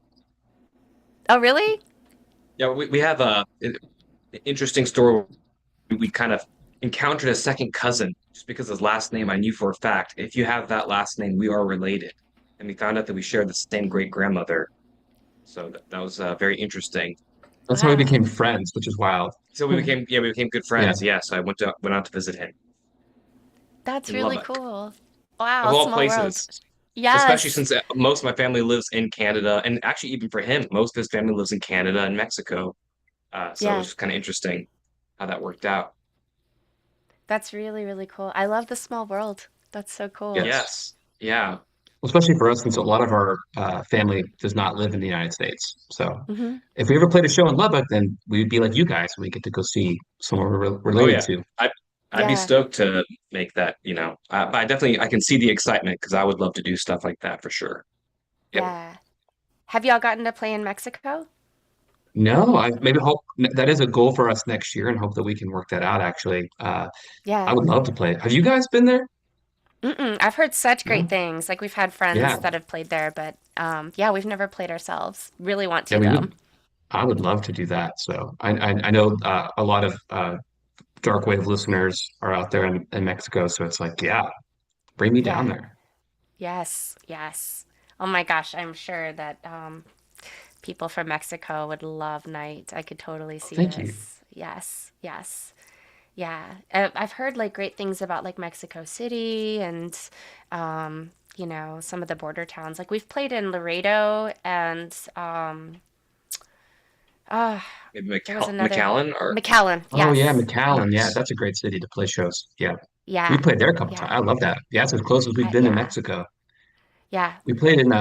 Oh, really? Yeah, we have an interesting story. We kind of encountered a second cousin just because his last name I knew for a fact. If you have that last name, we are related. And we found out that we shared the same great grandmother. So that was very interesting. That's how we Wow, became friends, which is wild. So we became good Yeah. friends. Yeah, so I went out to visit him that's in really Lubbock, cool. of Wow, all small world. places. Especially Yes, since most of my family lives in Canada, and actually even for him, most of his family lives in Canada and Mexico. So it yeah, was kind of interesting how that worked out. that's really, really cool. I love the small world. That's so cool. Yes. Yes. Yeah. Especially for us, since a lot of our family does not live in the United States. So Hmm. if we ever played a show in Lubbock, then we'd be like you guys. We get to go see someone we're Oh related yeah. to. I'd be Yeah, stoked to make that. But I can see the excitement because I would love to do stuff like that for sure. Yep. yeah. Have y'all gotten to play in Mexico? No, I maybe hope that is a goal for us next year, and hope that we can work that out. Actually, I Yeah. would love to play. Have you guys been there? Mm-mm. I've heard such great No. things. Like we've had friends Yeah, that have played there, but yeah, we've never played ourselves. Really want yeah, to though. I would love to do that. So I know a lot of darkwave listeners are out there in Mexico. So it's like, yeah, bring me down Yeah. there. Yes. Yes. Oh my gosh, I'm sure that people from Mexico would love Night. I could totally see Thank you. this. Yes. Yes. Yeah. I've heard like great things about like Mexico City and some of the border towns. Like we've played in Laredo and uh Maybe there was another McAllen or McAllen. Oh yeah, Yes. McAllen. Yeah, nice. that's a great city to play shows. Yeah, we Yeah. played there a couple times. Yeah. I love that. Yeah, it's as close as we've been to Yeah. Mexico. Yeah. We played in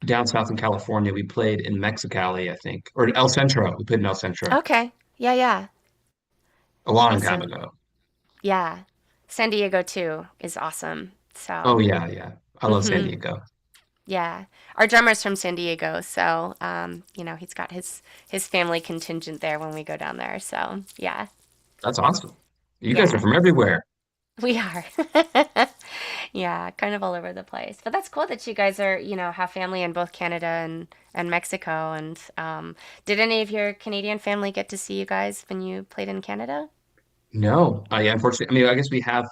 down south in California. We played in Mexicali, I think, or El Centro. We played in El Centro Okay. Yeah, yeah. a long time Awesome. ago. Yeah. San Diego too is awesome. Oh So, yeah, yeah. I love San hmm Diego. yeah. Our drummer's from San Diego, so he's got his family contingent there when we go down there. So, yeah. That's awesome. You guys are Yeah. from everywhere. We are. Yeah, kind of all over the place. But that's cool that you guys are, have family in both Canada and Mexico. And did any of your Canadian family get to see you guys when you played in Canada? No, yeah, unfortunately, I mean, I guess we have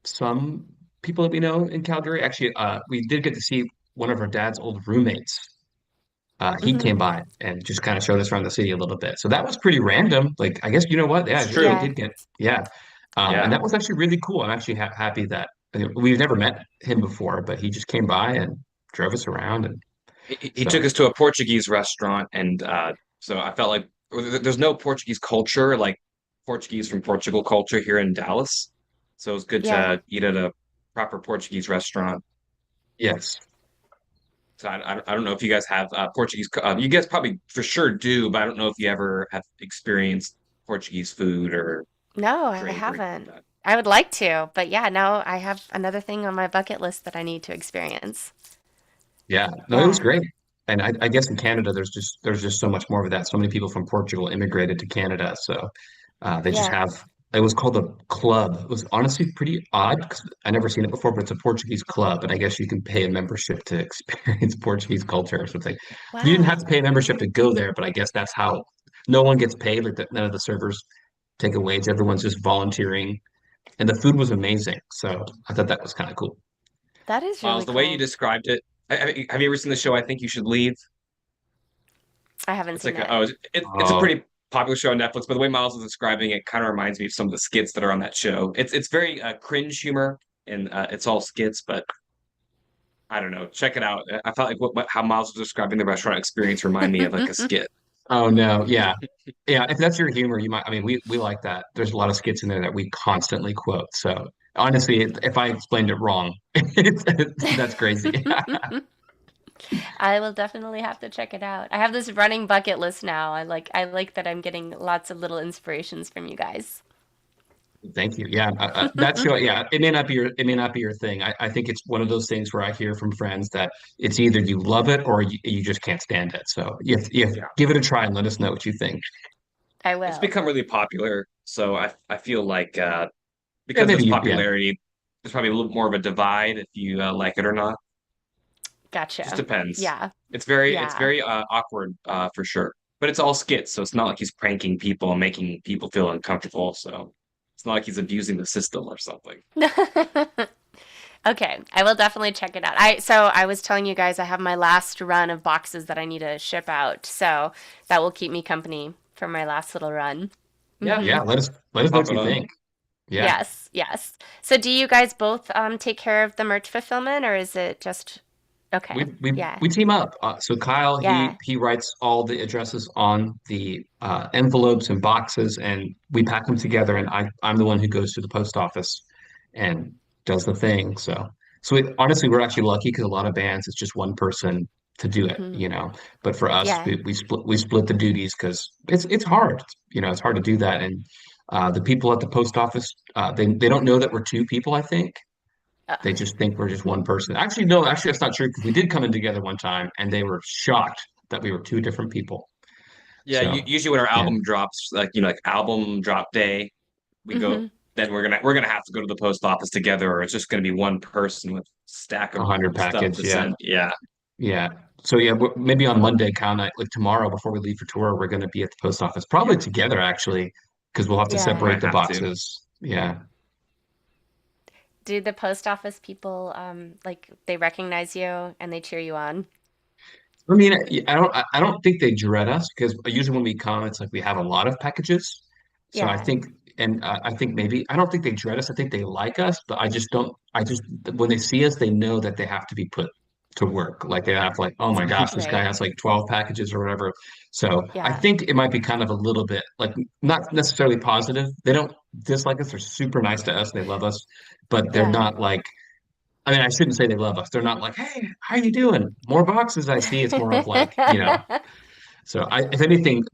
some people that we know in Calgary. Actually, we did get to see one of our dad's old roommates. He Hmm. came by and just kind of showed us around the city a little bit. So that was pretty random. Like, I guess you know what? It's Yeah, we true. Yeah. did get, yeah. And Yeah. that was actually really cool. I'm actually happy that I mean, we've never met him before, but he just came by and drove us around. And He took so, us to a Portuguese restaurant, and so I felt like there's no Portuguese culture like Portuguese from Portugal culture here in Dallas. So it was good Yeah. to eat at a proper Portuguese restaurant. yes. So I don't know if you guys have Portuguese. You guys probably for sure do, but I don't know if you ever have experienced Portuguese food or No, I drink or anything like haven't. that. I would like to, but yeah, now I have another thing on my bucket list that I need to experience. Yeah, no, it was Yeah. great. And I guess in Canada, there's just so much more of that. So many people from Portugal immigrated to Canada, so they just Yeah. have. It was called a club. It was honestly pretty odd because I never seen it before, but it's a Portuguese club, and I guess you can pay a membership to experience Portuguese culture or something. You didn't have to Wow. pay a membership to go there, but I guess that's how no one gets paid. Like none of the servers take a wage. Everyone's just volunteering, and the food was amazing. So I thought that was kind of cool. That is Miles, really the way you cool. described it, have you ever seen the show? I think you should leave. I haven't It's seen like it. it's a Oh, pretty popular show on Netflix. But the way Miles was describing it kind of reminds me of some of the skits that are on that show. It's very cringe humor and it's all skits, but I don't know. Check it out. I felt like how Miles was describing the restaurant experience remind me of like a skit. oh no, yeah. Yeah, if that's your humor, you might. I mean, we like that. There's a lot of skits in there that we constantly quote. So honestly, if I explained it wrong, that's crazy. I will definitely have to check it out. I have this running bucket list now. I like that I'm getting lots of little inspirations from you guys. Thank you. Yeah, that's your. Yeah, it may not be your thing. I think it's one of those things where I hear from friends that it's either you love it or you just can't stand it. So you Yeah, give it a try and let us know what you think. I it's will. become really popular. So I feel like Yeah, because of maybe its you. Yeah, popularity, there's probably a little more of a divide if you like it or not. Just Gotcha. depends. Yeah. It's Yeah. very awkward for sure. But it's all skits, so it's not like he's pranking people and making people feel uncomfortable. So it's not like he's abusing the system or something. Okay, I will definitely check it out. I was telling you guys I have my last run of boxes that I need to ship out, so that will keep me company for my last little run. Yeah, yeah. Let us know pop what it you on. think. Yeah. Yes, yes. So do you guys both take care of the merch fulfillment, or is it just We okay? we Yeah, we team up. So Kyle, he yeah. he writes all the addresses on the envelopes and boxes, and we pack them together. And I'm the one who goes to the post office and does the thing. Honestly, we're actually lucky because a lot of bands it's just one person to do it, Hmm. you know. But for us, Yeah. we split the duties because it's hard. You know, it's hard to do that. And the people at the post office, they don't know that we're two people, I think. Uh, They just think we're just one person. Actually, no, actually, that's not true because we did come in together one time and they were shocked that we were two different people. Yeah, So, usually when our yeah, album drops, like like album drop day, we go. hmm. Then we're gonna have to go to the post office together, or it's just gonna be one person with a stack a of hundred stuff package. to Yeah, send. Yeah, yeah. So, yeah, maybe on Monday, kind of like tomorrow before we leave for tour, we're going to be at the post office, probably together actually, because we'll have to Yeah. separate might the have to. boxes. Yeah. Do the post office people like they recognize you and they cheer you on? I mean, I don't think they dread us because usually when we come, it's like we have a lot of packages. So I Yeah. think, and I think maybe I don't think they dread us. I think they like us, but I just don't. I just when they see us, they know that they have to be put to work. Like they have like, oh my gosh, this guy Right. has like 12 packages or whatever. So I Yeah. think it might be kind of a little bit like not necessarily positive. They don't dislike us. They're super nice to us. They love us, but they're Yeah. not like I mean, I shouldn't say they love us. They're not like, hey, how you doing? More boxes I see. It's more of like, so if anything,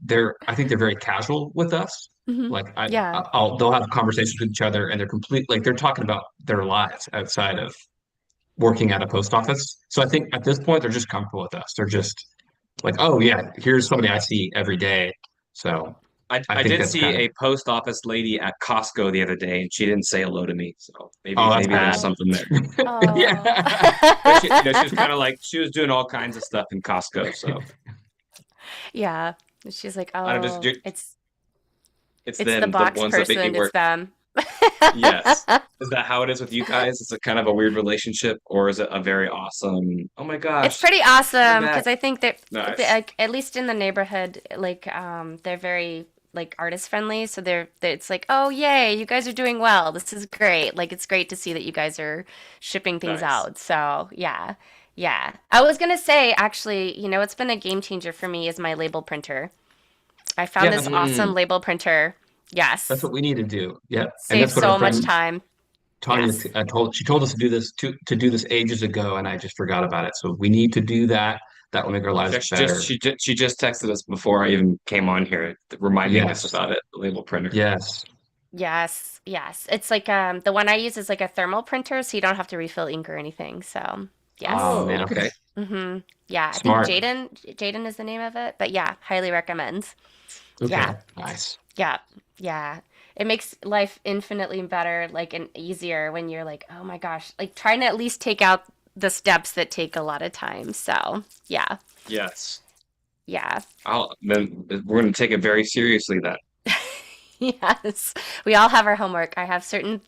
I think they're very casual with us. Mhm. Like Yeah. they'll have conversations with each other and they're complete, like they're talking about their lives outside of working at a post office. So I think at this point, they're just comfortable with us. They're just like, oh yeah, here's somebody I see every day. So I I think did that's see kind of, a post office lady at Costco the other day, and she didn't say hello to me. So oh, that's maybe there's bad. Oh. something there. Oh. Yeah. But she was kind of like she was doing all kinds of stuff in Costco. So Yeah. She's like, I don't just "Oh, it's it's the them, the box ones that make you person, it's work. them." Yes. Is that how it is with you guys? It's a kind of a weird relationship, or is it a very awesome? Oh my It's gosh, pretty you're awesome back. because I think that, Nice. like, at least in the neighborhood, like, they're very like artist friendly. So it's like, oh yay, you guys are doing well. This is great. Like, it's great to see that you guys are shipping things Nice. out. So yeah, yeah. I was gonna say actually, it's been a game changer for me is my label printer. I found Yeah, this Mm, awesome label printer. that's Yes, what we need to do. Yeah. And saves that's what our so much friend time. Tanya Yes. she told us to do this to do this ages ago, and I just forgot about it. So we need to do that. That will make our lives better. she just texted us before I even came on here, reminding us Yes. about it. The label printer. Yes. Yes, yes. It's like the one I use is like a thermal printer, so you don't have to refill ink or anything. So, Oh yes. Oh, man. Okay. okay. Yeah, I think Smart. Jaden is the name of it, but yeah, highly recommend. Yeah. Okay. Nice. Yeah. Yeah. It makes life infinitely better, like, and easier when you're like, "Oh my gosh," like trying to at least take out the steps that take a lot of time. So, yeah. Yes. Yeah. Then we're going to take it very seriously then. Yes, we all have our homework. I have certain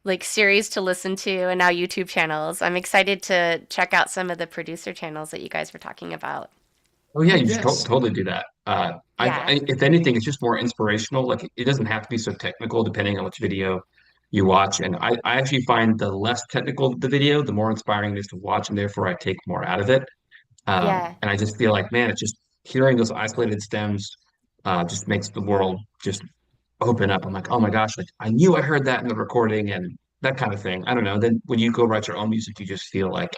like series to listen to and now YouTube channels. I'm excited to check out some of the producer channels that you guys were talking about. Oh yeah, Oh, you should yes. totally do that. Yeah. If anything, it's just more inspirational. Like it doesn't have to be so technical, depending on which video you watch. And I actually find the less technical the video, the more inspiring it is to watch, and therefore I take more out of it. Yeah. And I just feel like, man, it's just hearing those isolated stems just makes the world just open up. I'm like, oh my gosh, like I knew I heard that in the recording and that kind of thing. I don't know. Then when you go write your own music, you just feel like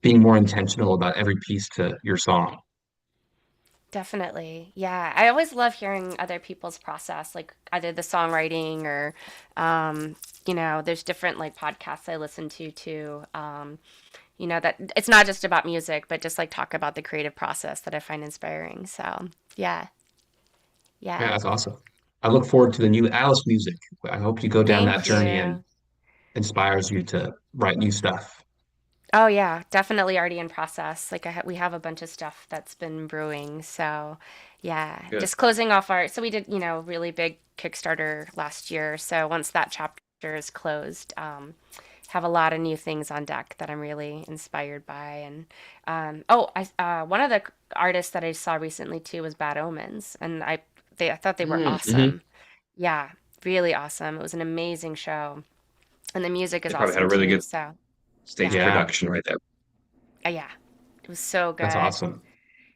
being more intentional about every piece to your song. Definitely. Yeah. I always love hearing other people's process, like either the songwriting or, there's different like podcasts I listen to too. That it's not just about music, but just like talk about the creative process that I find inspiring. So, yeah. Yeah, Yeah. that's awesome. I look forward to the new Alice music. I hope you go down that Thank journey and you. inspires you to write new stuff. Oh yeah, definitely already in process. Like we have a bunch of stuff that's been brewing. So, yeah, Good. just closing off so we did, really big Kickstarter last year. So once that chapter is closed, have a lot of new things on deck that I'm really inspired by. And one of the artists that I saw recently too was Bad Omens, and I thought they were Hmm. awesome. Yeah, really awesome. It was an amazing show, and the music is They probably had a awesome really too. good So, stage yeah. Yeah, production right there. Yeah, it was so that's good. awesome.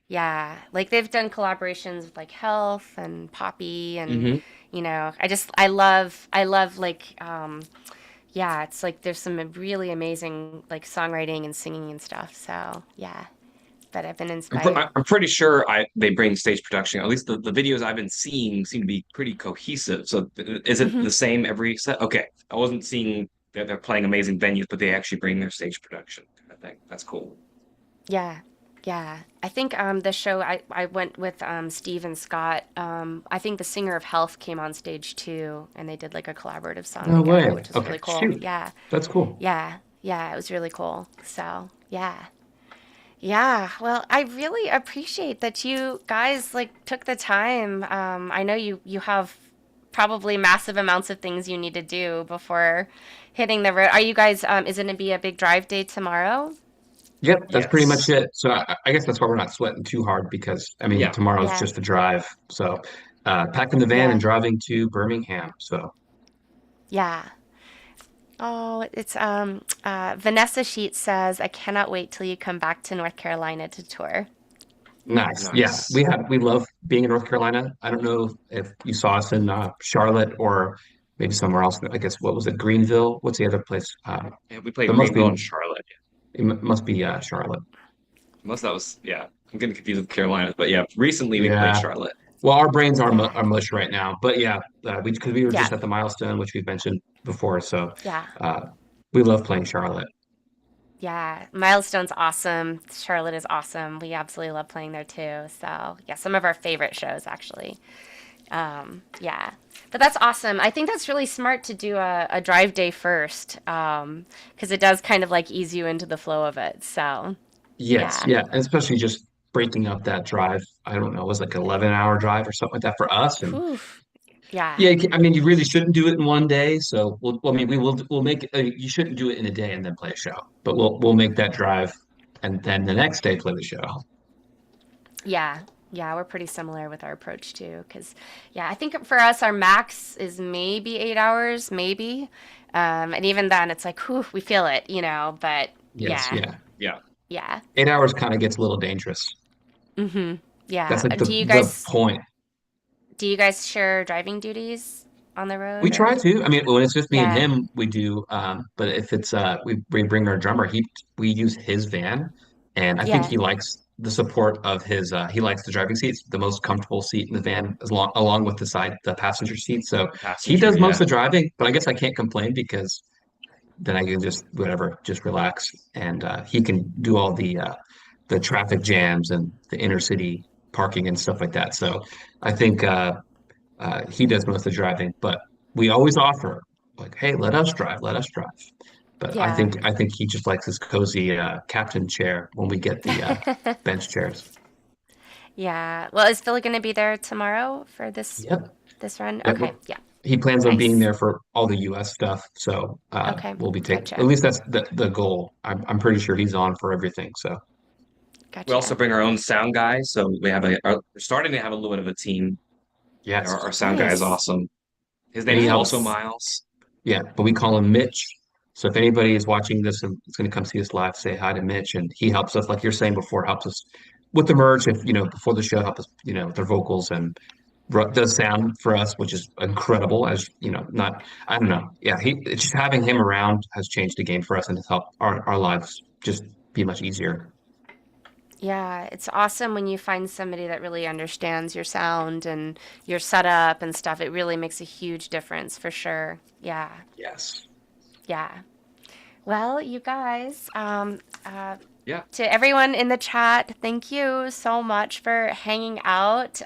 Yeah, like they've done collaborations with like Health and Poppy and Hmm. I love like yeah, it's like there's some really amazing like songwriting and singing and stuff. So, yeah, but I've been inspired. I'm pretty sure they bring stage production. At least the videos I've been seeing seem to be pretty cohesive. So is it Hmm. the same every set? Okay, I wasn't seeing that they're playing amazing venues, but they actually bring their stage production. I think that's cool. Yeah. Yeah. I think the show I went with Steve and Scott. I think the singer of Health came on stage too and they did like a collaborative song No together, way. which was Okay, really cool. shoot. Yeah. That's cool. Yeah. Yeah, it was really cool. So, yeah. Yeah, well, I really appreciate that you guys like took the time. I know you have probably massive amounts of things you need to do before hitting the road. Are you guys is it going to be a big drive day tomorrow? Yep, that's pretty much Yes. it. So I guess that's why we're not sweating too hard because I mean Yeah. tomorrow's Yeah. just a drive. So packing the van and Yeah. driving to Birmingham. So Yeah. Oh, it's Vanessa Sheet says, "I cannot wait till you come back to North Carolina to tour." nice. Yeah, Nice. we love being in North Carolina. I don't know if you saw us in Charlotte or maybe somewhere else. I guess what was it? Greenville? What's the other place? Yeah, we played There must Greenville be and Charlotte. Charlotte. Most of that was, yeah. I'm getting confused with Carolina, but yeah, recently we played Yeah. Charlotte. Well, our brains Yeah. are mush right now, but yeah, because we were Yeah. just at the milestone, which we've mentioned before. So Yeah. uh, we love playing Charlotte. Yeah. Milestone's awesome. Charlotte is awesome. We absolutely love playing there too. So, yeah, some of our favorite shows actually. Yeah. But that's awesome. I think that's really smart to do a drive day first, because it does kind of like ease you into the flow of it. So, Yes, yeah. yeah, and especially just breaking up that drive. I don't know, it was like 11-hour drive or something like that for us. And Whew. Yeah. yeah, I mean, you really shouldn't do it in one day. So I mean, we'll make you shouldn't do it in a day and then play a show, but we'll make that drive and then the next day play the show. Yeah. Yeah, we're pretty similar with our approach too. Because, yeah, I think for us, our max is maybe 8 hours, maybe. And even then, it's like, whew, we feel it, but Yes, yeah, yeah. Yeah. yeah. 8 hours kind of gets a little dangerous. Mm-hmm. That's Yeah. like Do you the guys point. do you guys share driving duties on the We road try or? to. I mean, when it's just me and Yeah. him, we do. But if it's we bring our drummer, we use his van, and I think Yeah. he likes the support of his. He likes the driving seats, the most comfortable seat in the van, along with the passenger seat. So he Passenger, does most yeah. of the driving, but I guess I can't complain because then I can just whatever, just relax, and he can do all the traffic jams and the inner city parking and stuff like that. So I think. He does most of the driving, but we always offer like, "Hey, let us drive." But Yeah. I think he just likes his cozy captain chair when we get the bench chairs. Yeah. Well, is Philly going to be there tomorrow for Yep, this run? yep. Okay. Yeah. He plans on being Nice. there for all the U.S. stuff, so Okay. we'll be taking. At Gotcha. least that's the goal. I'm pretty sure he's on for everything. So We also Gotcha. bring our own sound guy, so we're starting to have a little bit of a team. yes, Our sound guy is Nice. awesome. His and name he is also Nice. helps. Miles. Yeah, but we call him Mitch. So if anybody is watching this and is going to come see us live, say hi to Mitch, and he helps us, like you're saying before, helps us with the merch. If before the show, help us, with their vocals and does sound for us, which is incredible. As not I don't know, yeah. It's just having him around has changed the game for us and has helped our lives just be much easier. Yeah, it's awesome when you find somebody that really understands your sound and your setup and stuff. It really makes a huge difference for sure. Yeah. Yes. Yeah. Well, you guys, Yeah. to everyone in the chat, thank you so much for hanging out,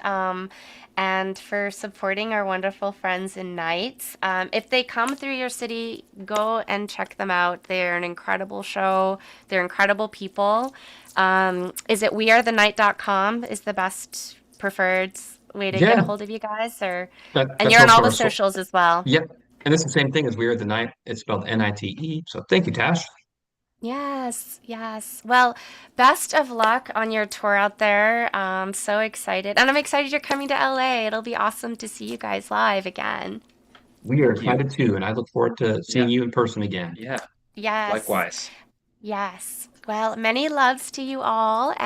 and for supporting our wonderful friends in NITE. If they come through your city, go and check them out. They're an incredible show. They're incredible people. Is it wearethenite.com is the best preferred way to get a Yeah, hold of you guys, and that's you're on all also the socials as well. Yep. And it's the same thing as We Are the Night. It's spelled NITE. So thank you, Tash. Yes, yes. Well, best of luck on your tour out there. I'm so excited. And I'm excited you're coming to LA. It'll be awesome to see you guys live again. We are Thank you. excited too, and I look forward to seeing Yeah. you in person again. Yeah. Yes, Likewise. yes. Well, many loves to you all. And